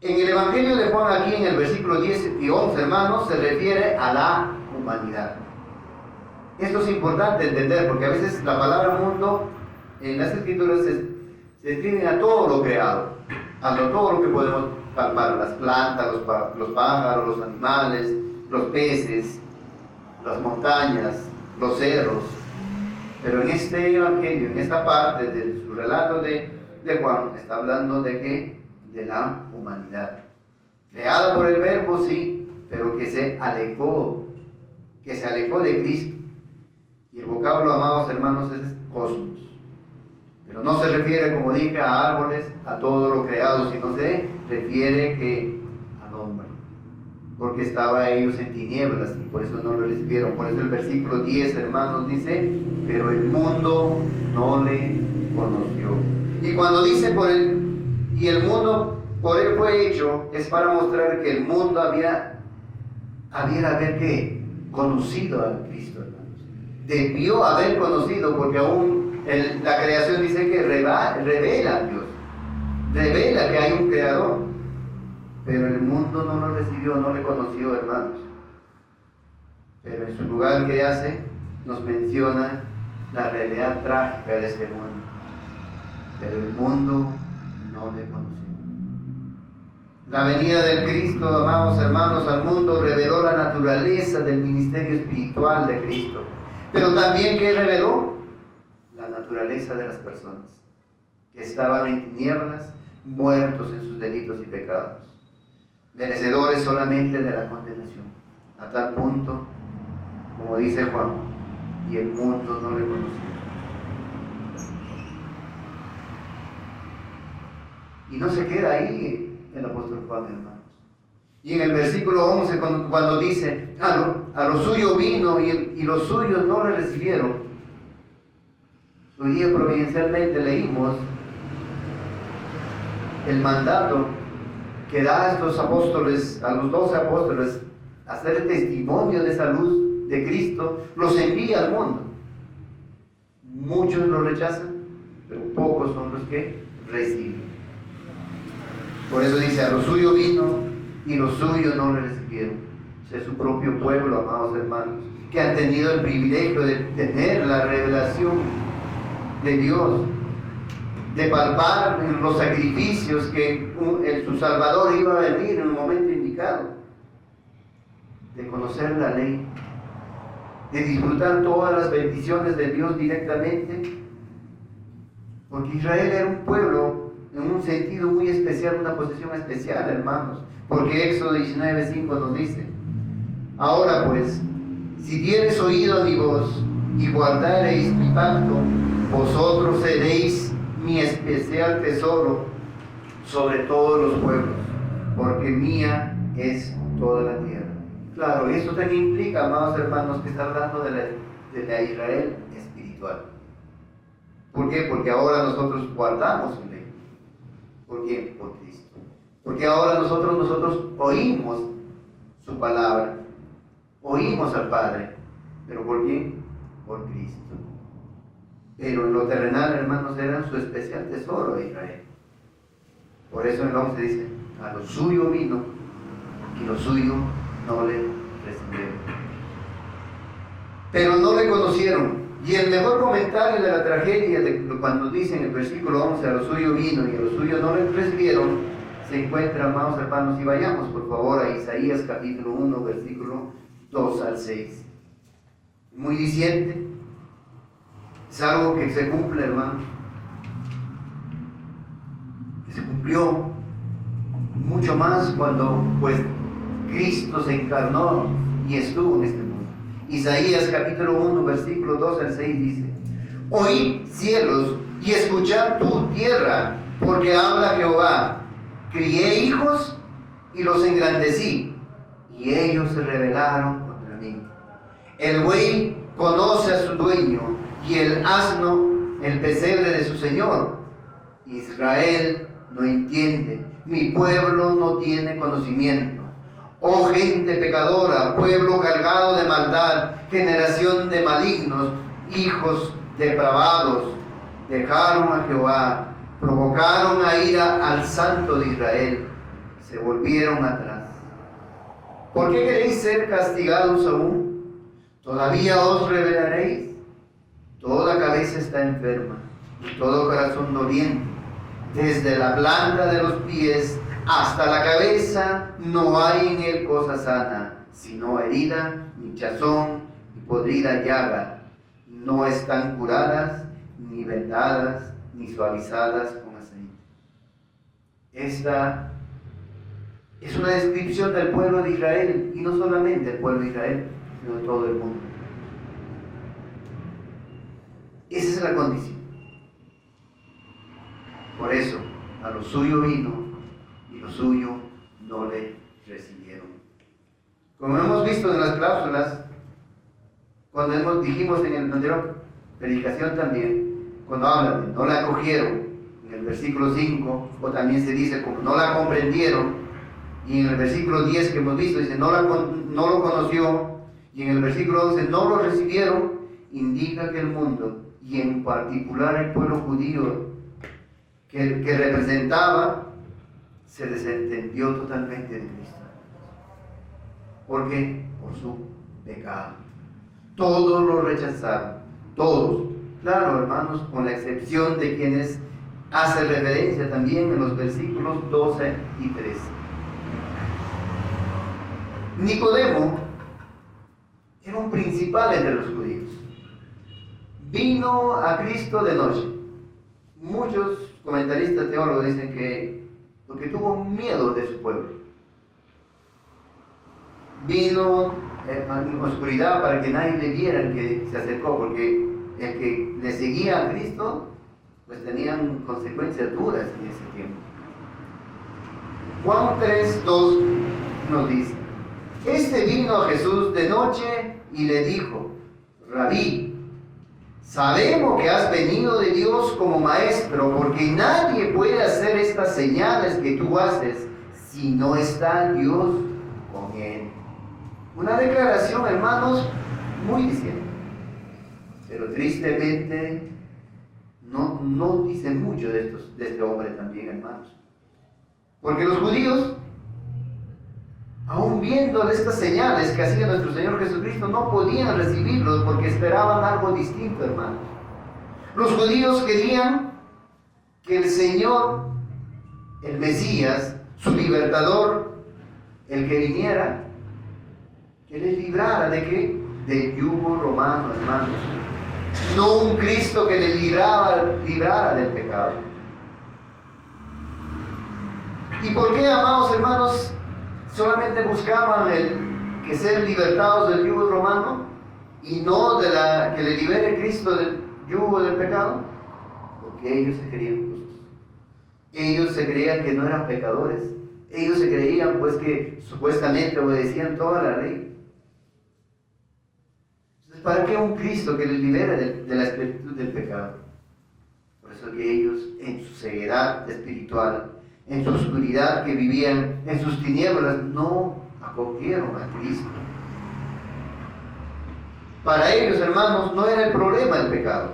En el Evangelio de Juan, aquí en el versículo 10 y 11, hermanos, se refiere a la humanidad. Esto es importante entender, porque a veces la palabra mundo en las Escrituras se escribe a todo lo creado, a todo lo que podemos palpar, las plantas, los pájaros, los animales, los peces, las montañas, los cerros. Pero en este Evangelio, en esta parte de su relato de Juan, está hablando de ¿qué? De la humanidad. Creada por el Verbo, sí, pero que se alejó de Cristo. Y el vocablo, amados hermanos, es cosmos. Pero no se refiere, como dije, a árboles, a todo lo creado, sino se refiere que al hombre. Porque estaba ellos en tinieblas y por eso no lo recibieron. Por eso el versículo 10, hermanos, dice, pero el mundo no le conoció. Y cuando dice y el mundo por él fue hecho, es para mostrar que el mundo había haber que conocido a Cristo, hermanos. Debió haber conocido, porque aún la creación dice que revela a Dios, revela que hay un creador, pero el mundo no lo recibió, no le conoció, hermanos. Pero en su lugar, ¿qué hace? Nos menciona la realidad trágica de este mundo. Pero el mundo no le conoció. La venida del Cristo, amados hermanos, al mundo reveló la naturaleza del ministerio espiritual de Cristo. Pero también, ¿qué reveló? La naturaleza de las personas que estaban en tinieblas, muertos en sus delitos y pecados, merecedores solamente de la condenación, a tal punto, como dice Juan, y el mundo no le conoció. Y no se queda ahí el apóstol Juan, hermanos. Y en el versículo 11, cuando dice, a lo suyo vino y los suyos no le recibieron. Hoy día providencialmente leímos el mandato que da a estos apóstoles, a los 12 apóstoles, hacer testimonio de esa luz de Cristo, los envía al mundo. Muchos lo rechazan, pero pocos son los que reciben. Por eso dice, a lo suyo vino y los suyos no le recibieron. Es su propio pueblo, amados hermanos, que han tenido el privilegio de tener la revelación de Dios, de palpar los sacrificios que su Salvador iba a venir en un momento indicado, de conocer la ley, de disfrutar todas las bendiciones de Dios directamente, porque Israel era un pueblo en un sentido muy especial, una posesión especial, hermanos, porque Éxodo 19:5 nos dice, ahora pues, si diereis oído a mi voz y guardareis mi pacto, vosotros seréis mi especial tesoro sobre todos los pueblos, porque mía es toda la tierra. Claro, eso también implica, amados hermanos, que está hablando de la Israel espiritual. ¿Por qué? Porque ahora nosotros guardamos su ley. ¿Por qué? Por Cristo. Porque ahora nosotros oímos su palabra, oímos al Padre. ¿Pero por qué? Por Cristo. Pero en lo terrenal, hermanos, eran su especial tesoro de Israel. Por eso en el 11 dice, a lo suyo vino y lo suyo no le recibieron. Pero no le conocieron. Y el mejor comentario de la tragedia, cuando dice en el versículo 11, a lo suyo vino y a lo suyo no le recibieron, se encuentra, amados hermanos, y vayamos por favor a Isaías capítulo 1, versículo 2 al 6. Muy diciente, es algo que se cumple, hermanos, que se cumplió mucho más cuando pues Cristo se encarnó y estuvo en este mundo. Isaías capítulo 1, versículo 2 al 6 dice, oíd cielos y escuchad tu tierra, porque habla Jehová, crié hijos y los engrandecí, y ellos se rebelaron contra mí. El buey conoce a su dueño, y el asno el pesebre de su señor. Israel no entiende, mi pueblo no tiene conocimiento. Oh gente pecadora, pueblo cargado de maldad, generación de malignos, hijos depravados, dejaron a Jehová, provocaron a ira al Santo de Israel, se volvieron atrás. ¿Por qué queréis ser castigados aún? ¿Todavía os rebelaréis? Toda cabeza está enferma y todo corazón doliente, desde la planta de los pies hasta la cabeza no hay en él cosa sana, sino herida, hinchazón y podrida llaga. No están curadas, ni vendadas, ni suavizadas con aceite. Esta es una descripción del pueblo de Israel, y no solamente el pueblo de Israel, sino de todo el mundo. Esa es la condición. Por eso, a lo suyo vino y lo suyo no le recibieron. Como hemos visto en las cláusulas, cuando dijimos en el anterior predicación también, cuando hablan de no la acogieron, en el versículo 5, o también se dice como no la comprendieron, y en el versículo 10 que hemos visto dice no lo conoció, y en el versículo 11 no lo recibieron, indica que el mundo, y en particular el pueblo judío que representaba, se desentendió totalmente de Cristo. ¿Por qué? Por su pecado. Todos lo rechazaron, todos. Claro, hermanos, con la excepción de quienes hace referencia también en los versículos 12 y 13. Nicodemo era un principal entre los judíos. Vino a Cristo de noche. Muchos comentaristas teólogos dicen que porque tuvo miedo de su pueblo. Vino en oscuridad para que nadie le viera el que se acercó, porque el que le seguía a Cristo pues tenían consecuencias duras en ese tiempo. Juan 3:2 nos dice: este vino a Jesús de noche y le dijo: Rabí, sabemos que has venido de Dios como maestro, porque nadie puede hacer estas señales que tú haces si no está Dios con él. Una declaración, hermanos, muy diciente, pero tristemente no dice mucho de este hombre también, hermanos. Porque los judíos, aún viendo estas señales que hacía nuestro Señor Jesucristo, no podían recibirlos porque esperaban algo distinto, hermanos. Los judíos querían que el Señor, el Mesías, su libertador, el que viniera, que les librara ¿de qué? Del yugo romano, hermanos. No un Cristo que les librara del pecado. ¿Y por qué, amados hermanos, solamente buscaban que ser libertados del yugo romano y no que le libere Cristo del yugo del pecado? Porque ellos se creían justos. Ellos se creían que no eran pecadores. Ellos se creían pues que supuestamente obedecían toda la ley. Entonces, ¿para qué un Cristo que les libera de la esclavitud del pecado? Por eso que ellos, en su ceguedad espiritual, en su oscuridad que vivían, en sus tinieblas, no acogieron a Cristo. Para ellos, hermanos, no era el problema el pecado.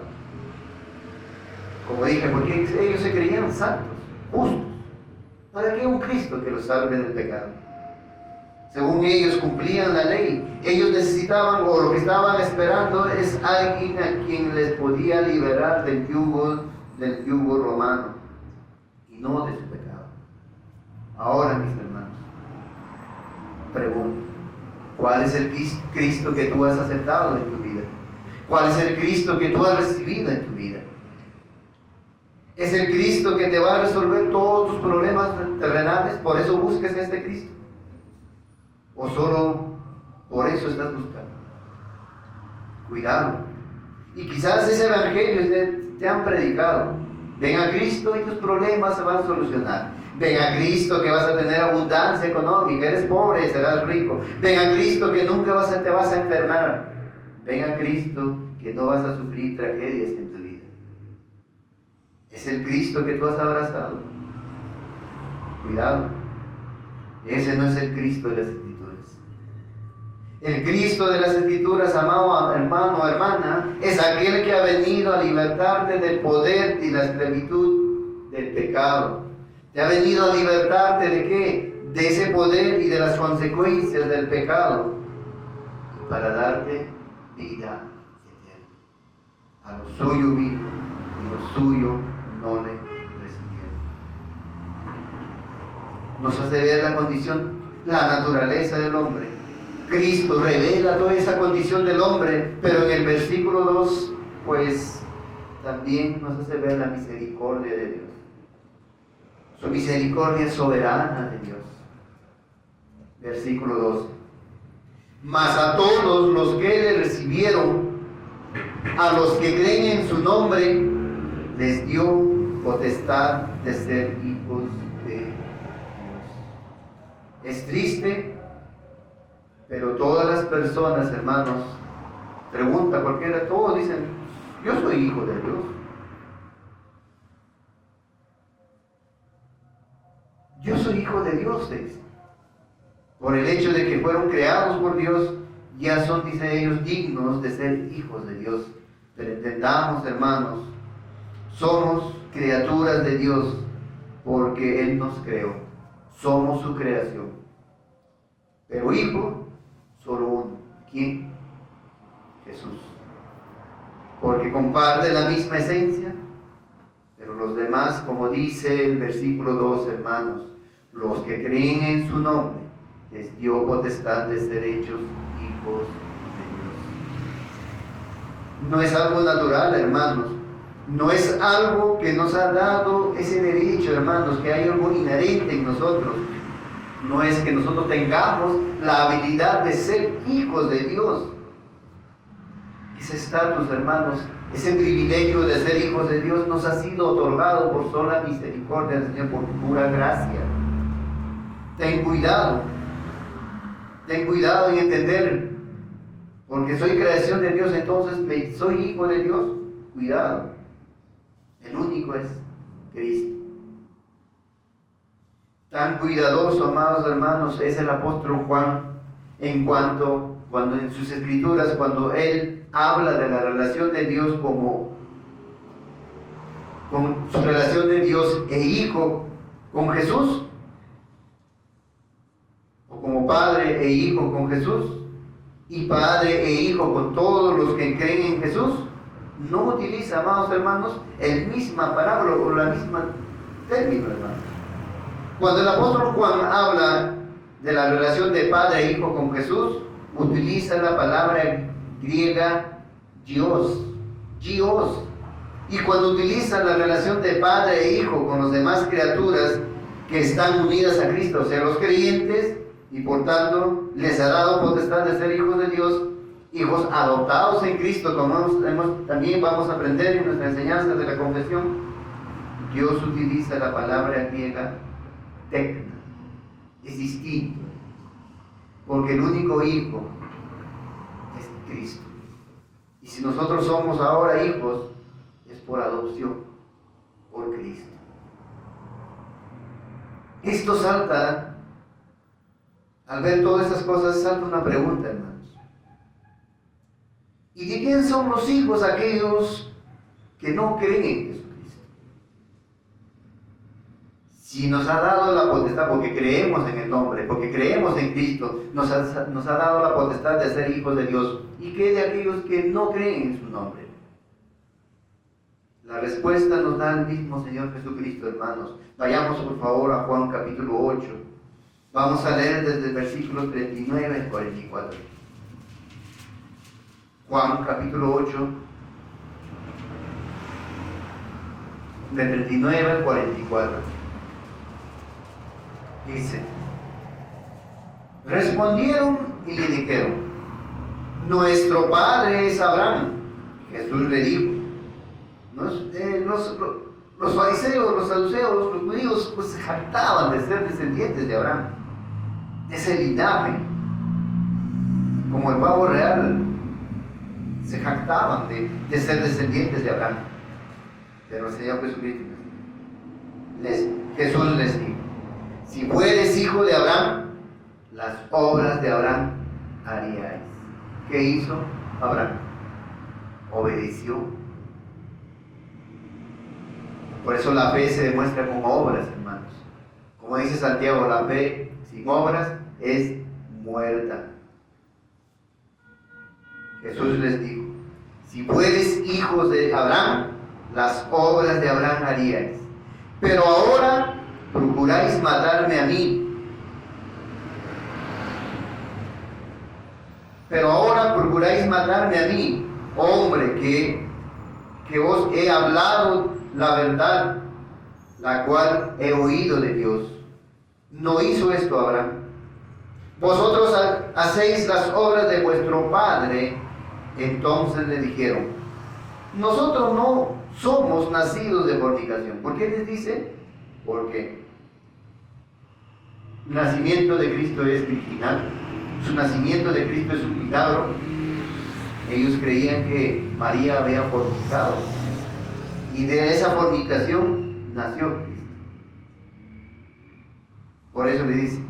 Como dije, porque ellos se creían santos, justos. ¿Para qué un Cristo que los salve del pecado? Según ellos cumplían la ley, ellos necesitaban, o lo que estaban esperando es alguien a quien les podía liberar del yugo romano y no de su pecado. Ahora, mis hermanos, pregunto: ¿cuál es el Cristo que tú has aceptado en tu vida? ¿Cuál es el Cristo que tú has recibido en tu vida? ¿Es el Cristo que te va a resolver todos tus problemas terrenales? ¿Por eso buscas a este Cristo? ¿O solo por eso estás buscando? Cuidado. Y quizás ese evangelio te han predicado: ven a Cristo y tus problemas se van a solucionar. Ven a Cristo que vas a tener abundancia económica, eres pobre y serás rico. Ven a Cristo que nunca te vas a enfermar. Ven a Cristo que no vas a sufrir tragedias en tu vida. ¿Es el Cristo que tú has abrazado? Cuidado. Ese no es el Cristo de las Escrituras. El Cristo de las Escrituras, amado hermano o hermana, es aquel que ha venido a libertarte del poder y la esclavitud del pecado. Te ha venido a libertarte ¿de qué? De ese poder y de las consecuencias del pecado, para darte vida eterna. A lo suyo vino y lo suyo no le recibieron. Nos hace ver la condición, la naturaleza del hombre. Cristo revela toda esa condición del hombre, pero en el versículo 2, pues también nos hace ver la misericordia de Dios. Su misericordia soberana de Dios. Versículo 12. Mas a todos los que le recibieron, a los que creen en su nombre, les dio potestad de ser hijos de Dios. Es triste, pero todas las personas, hermanos, pregunta cualquiera, todos dicen, yo soy hijo de Dios. Yo soy hijo de Dios, dice. Por el hecho de que fueron creados por Dios, ya son, dice ellos, dignos de ser hijos de Dios. Pero entendamos, hermanos, somos criaturas de Dios porque Él nos creó. Somos su creación. Pero hijo, solo uno. ¿Quién? Jesús. Porque comparte la misma esencia, pero los demás, como dice el versículo 2, hermanos, los que creen en su nombre, les dio potestad de ser hechos hijos de Dios. No es algo natural, hermanos. No es algo que nos ha dado ese derecho, hermanos, que hay algo inherente en nosotros. No es que nosotros tengamos la habilidad de ser hijos de Dios. Ese estatus, hermanos, ese privilegio de ser hijos de Dios nos ha sido otorgado por sola misericordia del Señor, por pura gracia. Ten cuidado en entender, porque soy creación de Dios, entonces soy hijo de Dios. Cuidado, el único es Cristo. Tan cuidadoso, amados hermanos, es el apóstol Juan cuando en sus escrituras, cuando él habla de la relación de Dios con su relación de Dios e hijo con Jesús, o como padre e hijo con Jesús, y padre e hijo con todos los que creen en Jesús, no utiliza, amados hermanos, el misma palabra o la misma término, hermanos. Cuando el apóstol Juan habla de la relación de padre e hijo con Jesús, utiliza la palabra griega Dios. Y cuando utiliza la relación de padre e hijo con las demás criaturas que están unidas a Cristo, o sea, los creyentes, y por tanto les ha dado potestad de ser hijos de Dios, hijos adoptados en Cristo, como también vamos a aprender en nuestra enseñanza de la confesión, Dios utiliza la palabra griega tecna. Es distinto, porque el único hijo es Cristo. Y si nosotros somos ahora hijos, es por adopción, por Cristo. Esto salta, al ver todas estas cosas, salta una pregunta, hermanos. ¿Y de quién son los hijos aquellos que no creen en Jesucristo? Si nos ha dado la potestad, porque creemos en el nombre, porque creemos en Cristo, nos ha dado la potestad de ser hijos de Dios. ¿Y qué de aquellos que no creen en su nombre? La respuesta nos da el mismo Señor Jesucristo, hermanos. Vayamos por favor a Juan capítulo 8. Vamos a leer desde el versículo 39 al 44. Juan capítulo 8, de 39 al 44. Dice, respondieron y le dijeron, nuestro padre es Abraham. Jesús le dijo, los fariseos, los saduceos, los judíos, pues se jactaban de ser descendientes de Abraham, de ese linaje, como el pavo real, se jactaban de ser descendientes de Abraham. Pero el Señor Jesucristo, Jesús les dijo, si fueres hijo de Abraham, las obras de Abraham haríais. ¿Qué hizo Abraham? Obedeció. Por eso la fe se demuestra con obras, hermanos. Como dice Santiago, la fe sin obras es muerta. Jesús les dijo, si fueres hijos de Abraham, las obras de Abraham haríais. Pero ahora procuráis matarme a mí. Pero ahora procuráis matarme a mí, hombre, que os he hablado la verdad, la cual he oído de Dios. No hizo esto Abraham. Vosotros hacéis las obras de vuestro padre. Entonces le dijeron, nosotros no somos nacidos de fornicación. ¿Por qué les dice? Porque el nacimiento de Cristo es virginal, su nacimiento de Cristo es un milagro. Ellos creían que María había fornicado y de esa fornicación nació Cristo. Por eso le dice.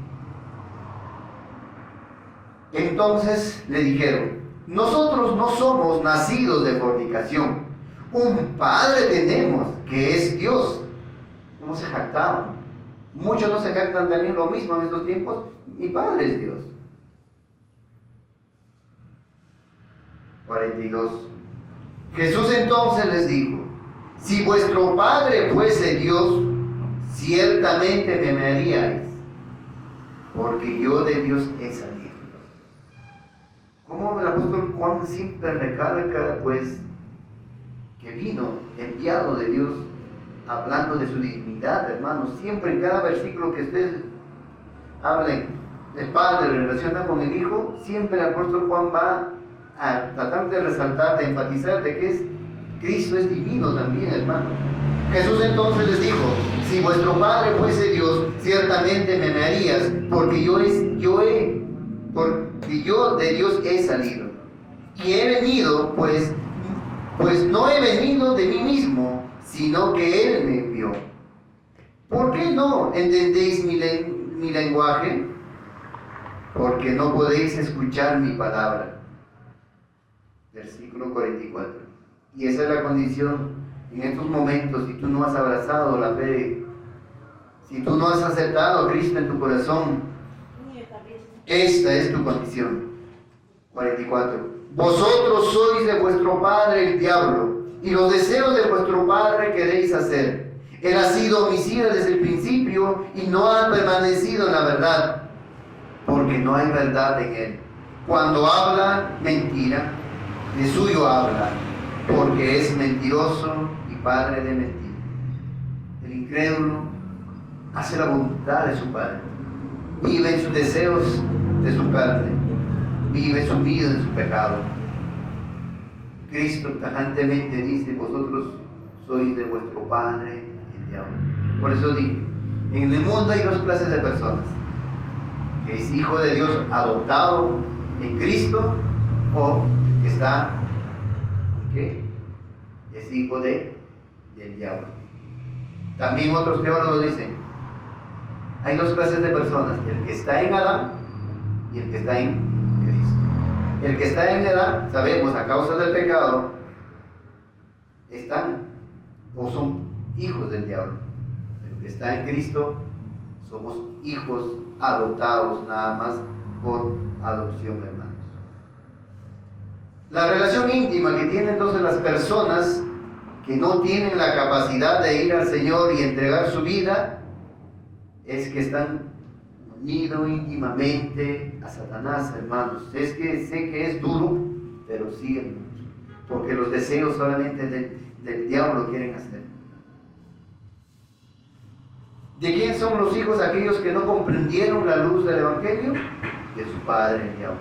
Entonces le dijeron: nosotros no somos nacidos de fornicación, un Padre tenemos que es Dios. ¿Cómo se jactaban? Muchos no se jactan también lo mismo en estos tiempos. Mi Padre es Dios. 42. Jesús entonces les dijo: si vuestro Padre fuese Dios, ciertamente me amaríais, porque yo de Dios he salido. Como el apóstol Juan siempre recalca, pues, que vino enviado de Dios, hablando de su dignidad, hermanos. Siempre en cada versículo que ustedes hablen del Padre, relaciona con el Hijo, siempre el apóstol Juan va a tratar de resaltar, de enfatizar de que Cristo es divino también, hermano. Jesús entonces les dijo: si vuestro Padre fuese Dios, ciertamente me amarías, porque yo de Dios he salido. Y he venido, pues no he venido de mí mismo, sino que Él me envió. ¿Por qué no entendéis mi lenguaje? Porque no podéis escuchar mi palabra. Versículo 44. Y esa es la condición en estos momentos. Si tú no has abrazado la fe, si tú no has aceptado a Cristo en tu corazón, esta es tu condición. 44. Vosotros sois de vuestro padre el diablo, y los deseos de vuestro padre queréis hacer. Él ha sido homicida desde el principio y no ha permanecido en la verdad, porque no hay verdad en él. Cuando habla mentira, de suyo habla, porque es mentiroso y padre de mentira. El incrédulo hace la voluntad de su padre, vive en sus deseos de su carne, vive sumido en su pecado. Cristo tajantemente dice: vosotros sois de vuestro padre el diablo. Por eso digo, en el mundo hay dos clases de personas: que es hijo de Dios adoptado en Cristo, o que está, ¿qué? Es hijo del diablo. También otros teólogos dicen: hay dos clases de personas: el que está en Adán y el que está en Cristo. El que está en Adán, sabemos, a causa del pecado, están o son hijos del diablo. El que está en Cristo, somos hijos adoptados nada más por adopción, hermanos. La relación íntima que tienen entonces las personas que no tienen la capacidad de ir al Señor y entregar su vida, es que están unidos íntimamente a Satanás, hermanos. Es que sé que es duro, pero sí, hermanos, porque los deseos solamente del diablo quieren hacer. ¿De quién son los hijos? Aquellos que no comprendieron la luz del Evangelio, de su padre el diablo,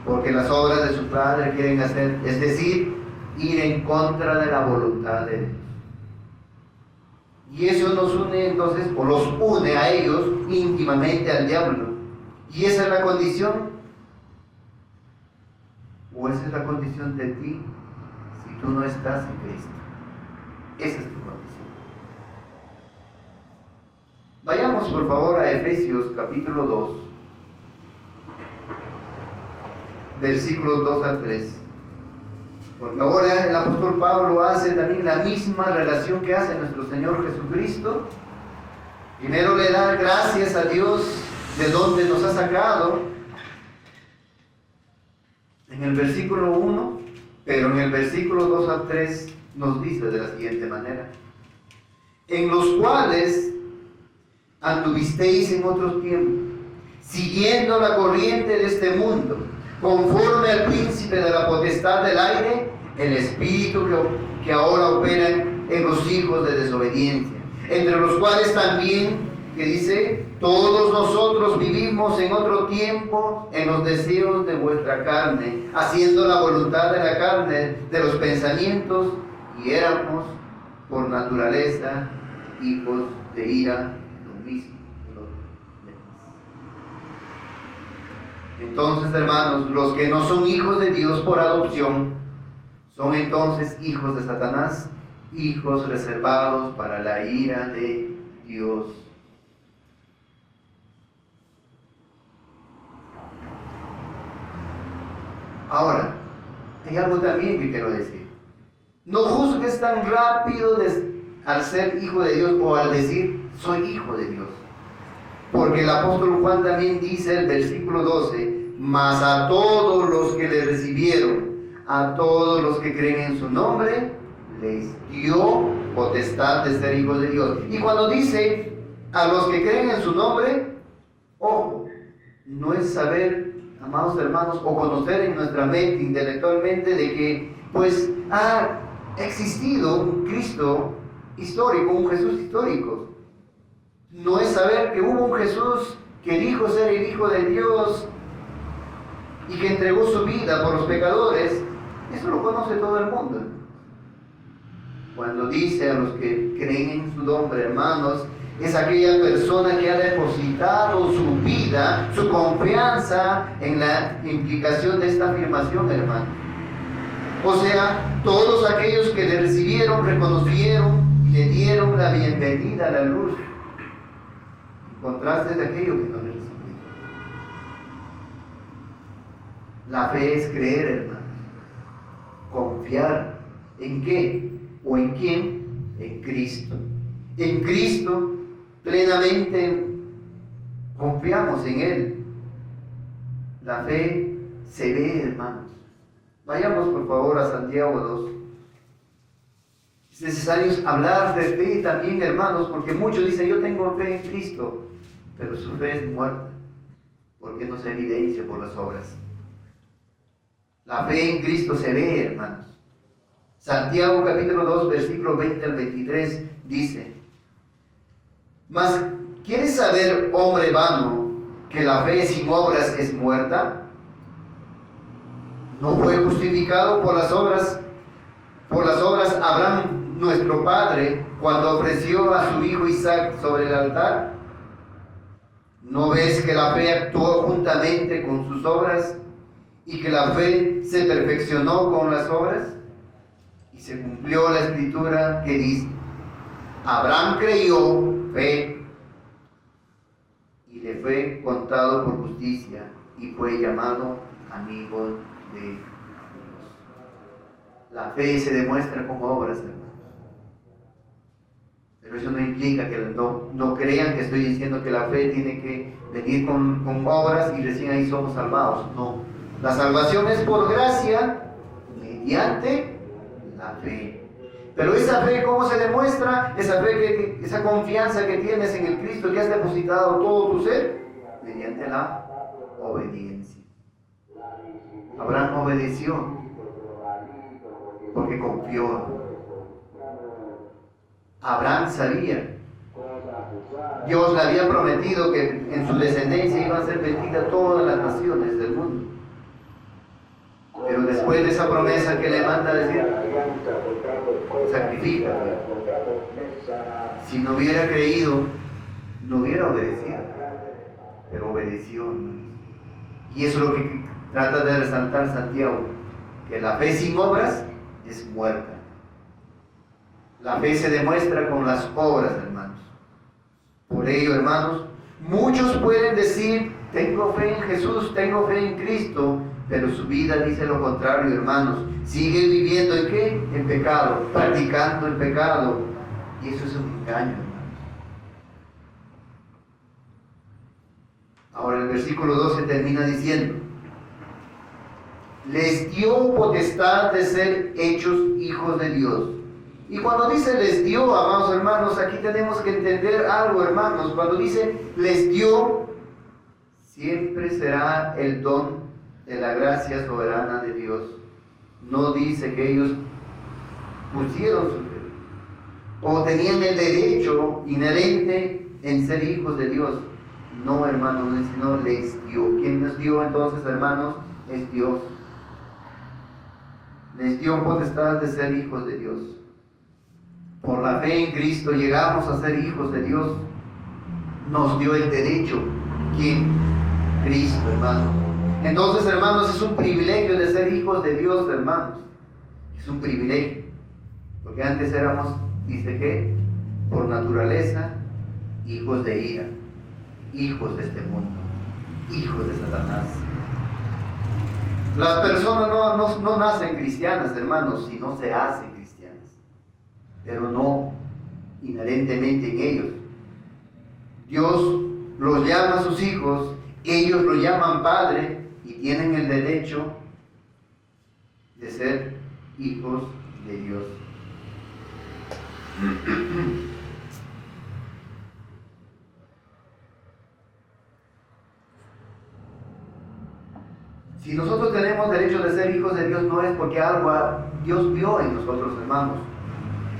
porque las obras de su padre quieren hacer, es decir, ir en contra de la voluntad de Dios. Y eso nos une entonces, o los une a ellos íntimamente al diablo. Y esa es la condición, o esa es la condición de ti si tú no estás en Cristo. Esa es tu condición. Vayamos por favor a Efesios capítulo 2, versículos 2 al 3. Porque ahora el apóstol Pablo hace también la misma relación que hace nuestro Señor Jesucristo. Primero le da gracias a Dios de donde nos ha sacado en el versículo 1, pero en el versículo 2 al 3 nos dice de la siguiente manera: en los cuales anduvisteis en otros tiempos, siguiendo la corriente de este mundo, conforme al príncipe de la potestad del aire, el espíritu que ahora opera en los hijos de desobediencia, entre los cuales también, que dice, todos nosotros vivimos en otro tiempo en los deseos de vuestra carne, haciendo la voluntad de la carne, de los pensamientos, y éramos por naturaleza hijos de ira, lo mismo los demás. Entonces, hermanos, los que no son hijos de Dios por adopción, son entonces hijos de Satanás, hijos reservados para la ira de Dios. Ahora, hay algo también que quiero decir. No juzgues tan rápido al ser hijo de Dios o al decir soy hijo de Dios. Porque el apóstol Juan también dice el versículo 12, mas a todos los que le recibieron, a todos los que creen en su nombre, les dio potestad de ser hijos de Dios. Y cuando dice a los que creen en su nombre, ojo, no es saber, amados hermanos, o conocer en nuestra mente intelectualmente de que pues ha existido un Cristo histórico, un Jesús histórico. No es saber que hubo un Jesús que dijo ser el Hijo de Dios y que entregó su vida por los pecadores. Eso lo conoce todo el mundo. Cuando dice a los que creen en su nombre, hermanos, es aquella persona que ha depositado su vida, su confianza en la implicación de esta afirmación, hermano. O sea, todos aquellos que le recibieron, reconocieron y le dieron la bienvenida a la luz. En contraste de aquello que no le recibieron. La fe es creer, hermano. Confiar. ¿En qué? ¿O en quién? En Cristo. En Cristo plenamente confiamos en Él. La fe se ve, hermanos. Vayamos por favor a Santiago 2. Es necesario hablar de fe también, hermanos, porque muchos dicen yo tengo fe en Cristo, pero su fe es muerta, porque no se evidencia por las obras. La fe en Cristo se ve, hermanos. Santiago capítulo 2, versículo 20 al 23 dice: mas, ¿quieres saber, hombre vano, que la fe sin obras es muerta? ¿No fue justificado por las obras Abraham, nuestro padre, cuando ofreció a su hijo Isaac sobre el altar? ¿No ves que la fe actuó juntamente con sus obras y que la fe se perfeccionó con las obras? Y se cumplió la escritura que dice: Abraham creyó, fe, y le fue contado por justicia y fue llamado amigo de Dios. La fe se demuestra con obras, hermanos. Pero eso no implica que no crean que estoy diciendo que la fe tiene que venir con obras y recién ahí somos salvados. No. La salvación es por gracia mediante la fe. Pero esa fe, ¿cómo se demuestra? Esa fe, esa confianza que tienes en el Cristo que has depositado todo tu ser, mediante la obediencia. Abraham obedeció porque confió. Abraham sabía. Dios le había prometido que en su descendencia iban a ser benditas todas las naciones del mundo. Pero después de esa promesa que le manda a decir, sacrifica. Si no hubiera creído, no hubiera obedecido. Pero obedeció. Y eso es lo que trata de resaltar Santiago, que la fe sin obras es muerta. La fe se demuestra con las obras, hermanos. Por ello, hermanos, muchos pueden decir, tengo fe en Jesús, tengo fe en Cristo, pero su vida dice lo contrario, hermanos. Sigue viviendo ¿en qué? En pecado, practicando el pecado. Y eso es un engaño, hermanos. Ahora el versículo 12 termina diciendo: les dio potestad de ser hechos hijos de Dios. Y cuando dice les dio, amados hermanos, aquí tenemos que entender algo, hermanos. Cuando dice les dio, siempre será el don de la gracia soberana de Dios. No dice que ellos pusieron su fe o tenían el derecho inherente en ser hijos de Dios. No, hermanos, sino les dio. ¿Quién nos dio entonces, hermanos? Es Dios. Les dio potestad de ser hijos de Dios. por la fe en Cristo llegamos a ser hijos de Dios, nos dio el derecho. ¿Quién? Cristo, hermanos. Entonces, hermanos, es un privilegio de ser hijos de Dios, hermanos. Es un privilegio. Porque antes éramos, dice que, por naturaleza, hijos de ira, hijos de este mundo, hijos de Satanás. Las personas no nacen cristianas, hermanos, sino se hacen cristianas, pero no inherentemente en ellos. Dios los llama a sus hijos, ellos lo llaman Padre y tienen el derecho de ser hijos de Dios. Si nosotros tenemos derecho de ser hijos de Dios, no es porque algo Dios vio en nosotros, hermanos.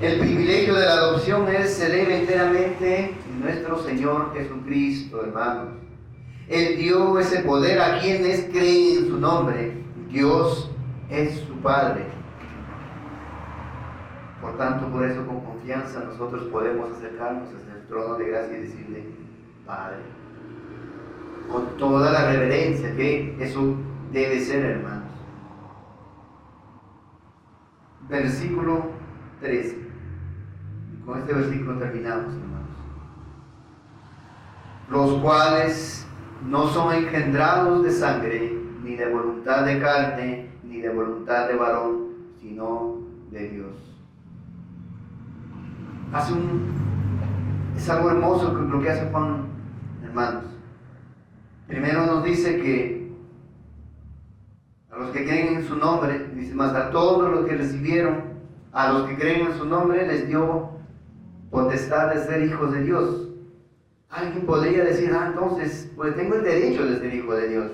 El privilegio de la adopción se debe enteramente a nuestro Señor Jesucristo, hermanos. Él dio ese poder a quienes creen en su nombre. Dios es su Padre. Por tanto, por eso con confianza nosotros podemos acercarnos hasta el trono de gracia y decirle, Padre. Con toda la reverencia que eso debe ser, hermanos. Versículo 13. Y con este versículo terminamos, hermanos. Los cuales no son engendrados de sangre, ni de voluntad de carne, ni de voluntad de varón, sino de Dios. Es algo hermoso lo que hace Juan, hermanos. Primero nos dice que a los que creen en su nombre, dice más, a todos los que recibieron, a los que creen en su nombre, les dio potestad de ser hijos de Dios. Alguien podría decir, entonces, pues tengo el derecho de ser hijo de Dios.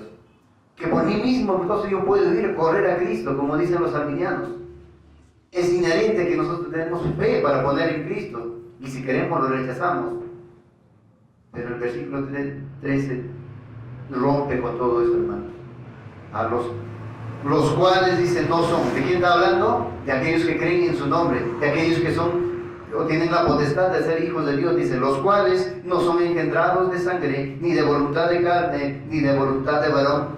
Que por mí mismo, entonces yo puedo ir a correr a Cristo, como dicen los arminianos. Es inherente que nosotros tenemos fe para poner en Cristo, y si queremos lo rechazamos. Pero el versículo 13 rompe con todo eso, hermanos. A los cuales, dice, no son. ¿De quién está hablando? De aquellos que creen en su nombre, de aquellos que son o tienen la potestad de ser hijos de Dios. Dice, los cuales no son engendrados de sangre, ni de voluntad de carne, ni de voluntad de varón.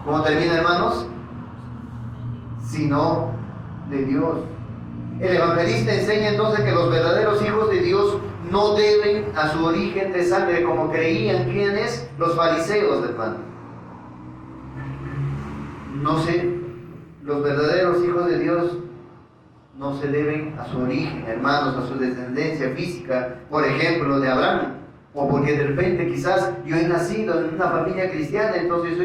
¿Cómo termina, hermanos? Sino de Dios. El evangelista enseña entonces que los verdaderos hijos de Dios no deben a su origen de sangre, como creían quienes, los fariseos, hermanos. No sé, los verdaderos hijos de Dios no se deben a su origen, hermanos, a su descendencia física, por ejemplo, de Abraham, o porque de repente quizás yo he nacido en una familia cristiana, entonces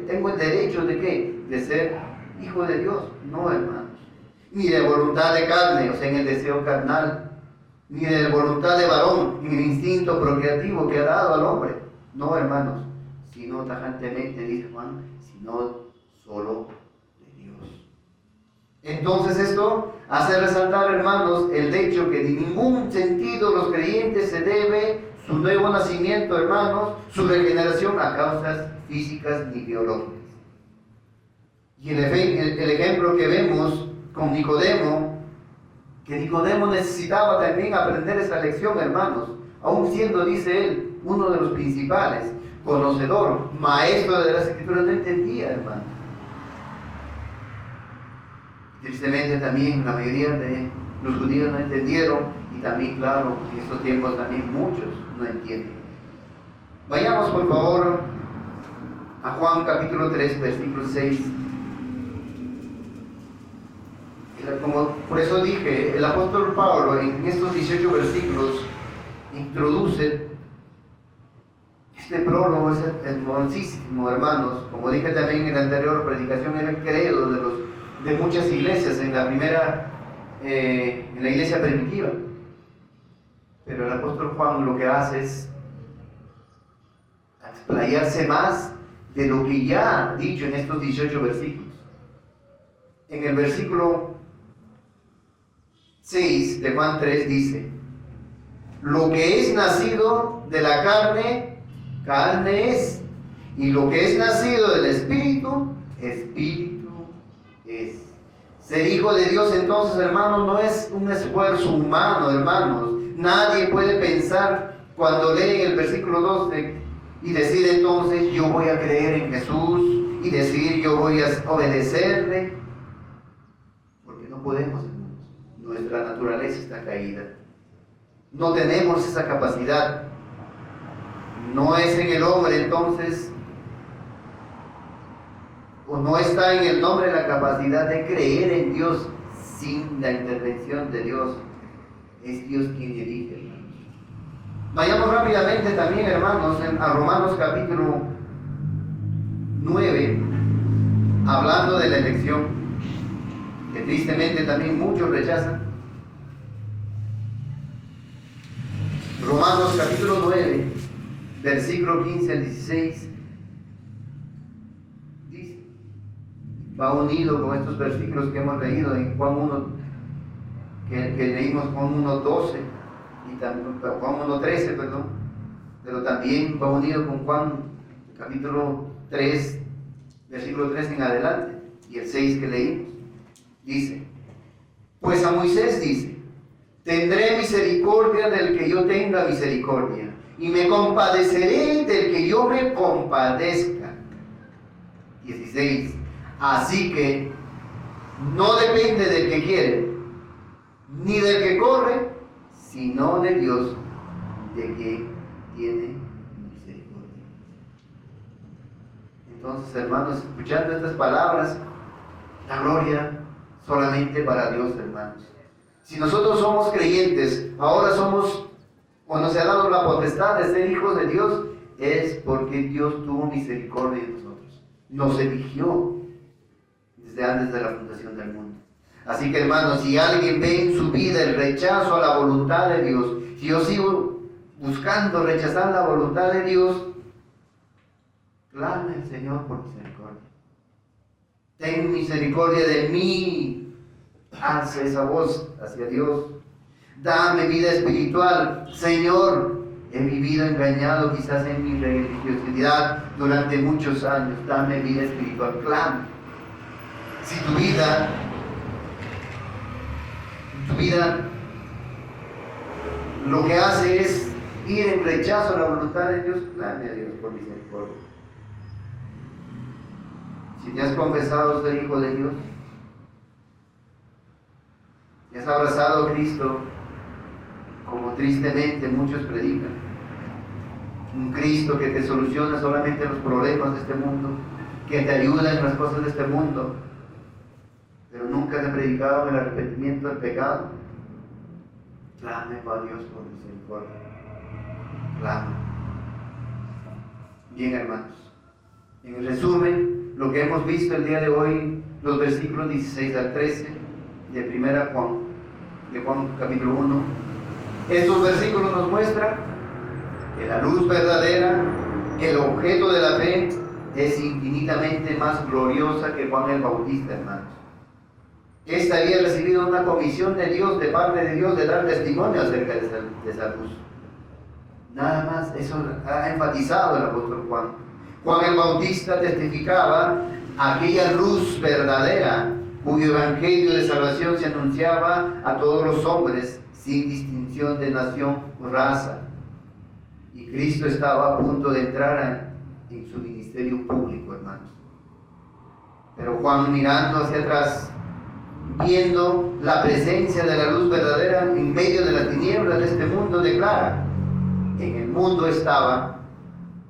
tengo el derecho de ¿qué? De ser hijo de Dios. No, hermanos. Ni de voluntad de carne, o sea, en el deseo carnal, ni de voluntad de varón, en el instinto procreativo que ha dado al hombre. No, hermanos, sino tajantemente, dice Juan, sino solo de Dios. Entonces esto hace resaltar, hermanos, el hecho que en ningún sentido los creyentes se debe su nuevo nacimiento, hermanos, su regeneración a causas físicas ni biológicas. Y el ejemplo que vemos con Nicodemo, que Nicodemo necesitaba también aprender esta lección, hermanos, aun siendo, dice él, uno de los principales, conocedor, maestro de las Escrituras, no entendía, hermanos. Tristemente también la mayoría de los judíos no entendieron, y también, claro, en estos tiempos también muchos no entienden. Vayamos por favor a Juan capítulo 3, versículo 6. Como por eso dije, el apóstol Pablo en estos 18 versículos introduce este prólogo, es hermosísimo, hermanos. Como dije también en la anterior predicación, era el credo de muchas iglesias en la iglesia primitiva. Pero el apóstol Juan lo que hace es explayarse más de lo que ya ha dicho en estos 18 versículos. En el versículo 6 de Juan 3 dice: lo que es nacido de la carne, carne es, y lo que es nacido del Espíritu, Espíritu es. Ser hijo de Dios entonces, hermanos, no es un esfuerzo humano, hermanos. Nadie puede pensar cuando lee el versículo 12 y decir entonces yo voy a creer en Jesús y decir yo voy a obedecerle. Porque no podemos, hermanos. Nuestra naturaleza está caída. No tenemos esa capacidad. No es en el hombre entonces, o no está en el hombre la capacidad de creer en Dios sin la intervención de Dios. Es Dios quien dirige, hermanos. Vayamos rápidamente también, hermanos, a Romanos capítulo 9, hablando de la elección, que tristemente también muchos rechazan. Romanos capítulo 9, versículo 15 al 16, dice, va unido con estos versículos que hemos leído en Juan 1, que leímos Juan 1:12 y también Juan 1:13, perdón, pero también va unido con Juan capítulo 3, versículo 3 en adelante, y el 6 que leímos. Dice, pues a Moisés dice, tendré misericordia del que yo tenga misericordia, y me compadeceré del que yo me compadezca. 16. Así que no depende del que quiere, ni del que corre, sino de Dios, de que tiene misericordia. Entonces, hermanos, escuchando estas palabras, la gloria solamente para Dios, hermanos. Si nosotros somos creyentes, ahora somos, o nos ha dado la potestad de ser hijos de Dios, es porque Dios tuvo misericordia de nosotros. Nos eligió desde antes de la fundación del mundo. Así que, hermanos, si alguien ve en su vida el rechazo a la voluntad de Dios, si yo sigo buscando rechazar la voluntad de Dios, clame al Señor por misericordia. Ten misericordia de mí. Alce esa voz hacia Dios. Dame vida espiritual. Señor, he vivido engañado quizás en mi religiosidad durante muchos años. Dame vida espiritual. Clama. Si tu vida lo que hace es ir en rechazo a la voluntad de Dios, clame a Dios por misericordia. Si te has confesado ser hijo de Dios, y has abrazado a Cristo, como tristemente muchos predican, un Cristo que te soluciona solamente los problemas de este mundo, que te ayuda en las cosas de este mundo, pero nunca te predicado el arrepentimiento del pecado, clame a Dios por misericordia. Clame. Bien, hermanos, en resumen, lo que hemos visto el día de hoy, los versículos 16 al 13 de Juan capítulo 1, estos versículos nos muestran que la luz verdadera, el objeto de la fe, es infinitamente más gloriosa que Juan el Bautista, hermanos. Este había recibido una comisión de Dios, de parte de Dios, de dar testimonio acerca de esa luz. Nada más, eso ha enfatizado el apóstol Juan. Juan el Bautista testificaba aquella luz verdadera, cuyo evangelio de salvación se anunciaba a todos los hombres, sin distinción de nación o raza. Y Cristo estaba a punto de entrar en su ministerio público, hermanos. Pero Juan, mirando hacia atrás, viendo la presencia de la luz verdadera en medio de las tinieblas de este mundo, declara: en el mundo estaba,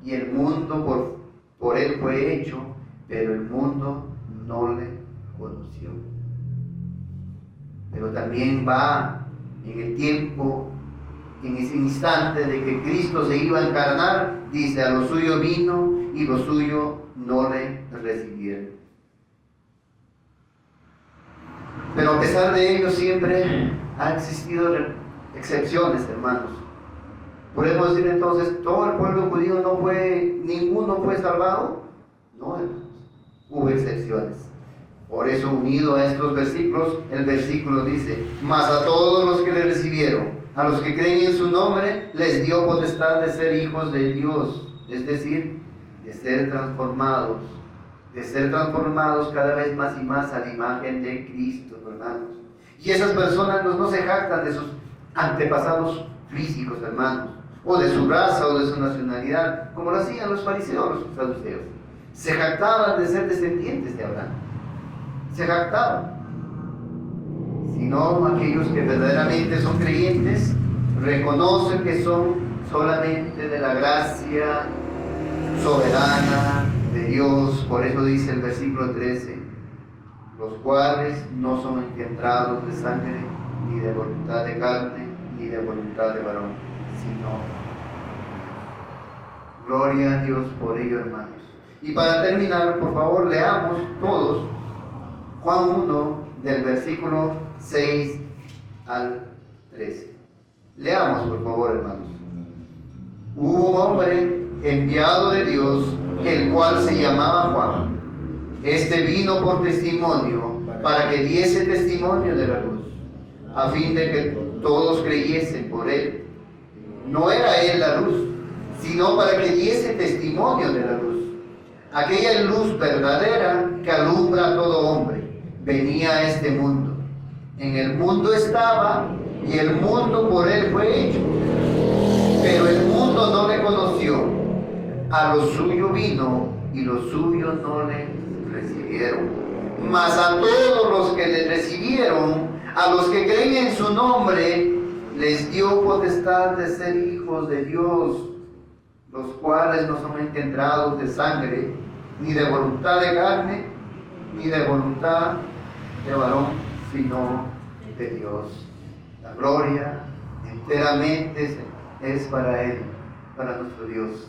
y el mundo por él fue hecho, pero el mundo no le conoció. Pero también va en el tiempo, en ese instante de que Cristo se iba a encarnar, dice: a lo suyo vino y lo suyo no le recibieron. Pero a pesar de ello siempre han existido excepciones, hermanos. ¿Podemos decir entonces todo el pueblo judío ninguno fue salvado? No, hermanos, hubo excepciones. Por eso, unido a estos versículos, el versículo dice: mas a todos los que le recibieron, a los que creen en su nombre, les dio potestad de ser hijos de Dios, es decir, de ser transformados de ser transformados cada vez más y más a la imagen de Cristo, hermanos. Y esas personas no se jactan de sus antepasados físicos, hermanos, o de su raza o de su nacionalidad, como lo hacían los fariseos o los saduceos. Se jactaban de ser descendientes de Abraham. Se jactaban. Sino aquellos que verdaderamente son creyentes, reconocen que son solamente de la gracia soberana de Dios. Por eso dice el versículo 13, los cuales no son engendrados de sangre, ni de voluntad de carne, ni de voluntad de varón, sino gloria a Dios por ello, hermanos. Y para terminar, por favor, leamos todos Juan 1, del versículo 6 al 13. Leamos, por favor, hermanos. Hubo un hombre enviado de Dios, el cual se llamaba Juan. Este vino por testimonio, para que diese testimonio de la luz, a fin de que todos creyesen por él. No era él la luz, sino para que diese testimonio de la luz. Aquella luz verdadera que alumbra a todo hombre, venía a este mundo. En el mundo estaba, y el mundo por él fue hecho. Pero el mundo no le conoció. A lo suyo vino, y los suyos no le recibieron. Mas a todos los que le recibieron, a los que creen en su nombre, les dio potestad de ser hijos de Dios, los cuales no son engendrados de sangre, ni de voluntad de carne, ni de voluntad de varón, sino de Dios. La gloria enteramente es para Él, para nuestro Dios.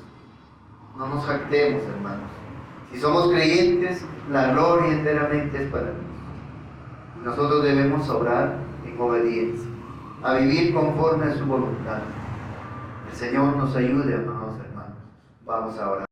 No nos jactemos, hermanos. Si somos creyentes, la gloria enteramente es para Dios. Nosotros debemos obrar en obediencia, a vivir conforme a su voluntad. El Señor nos ayude, amados hermanos. Vamos a orar.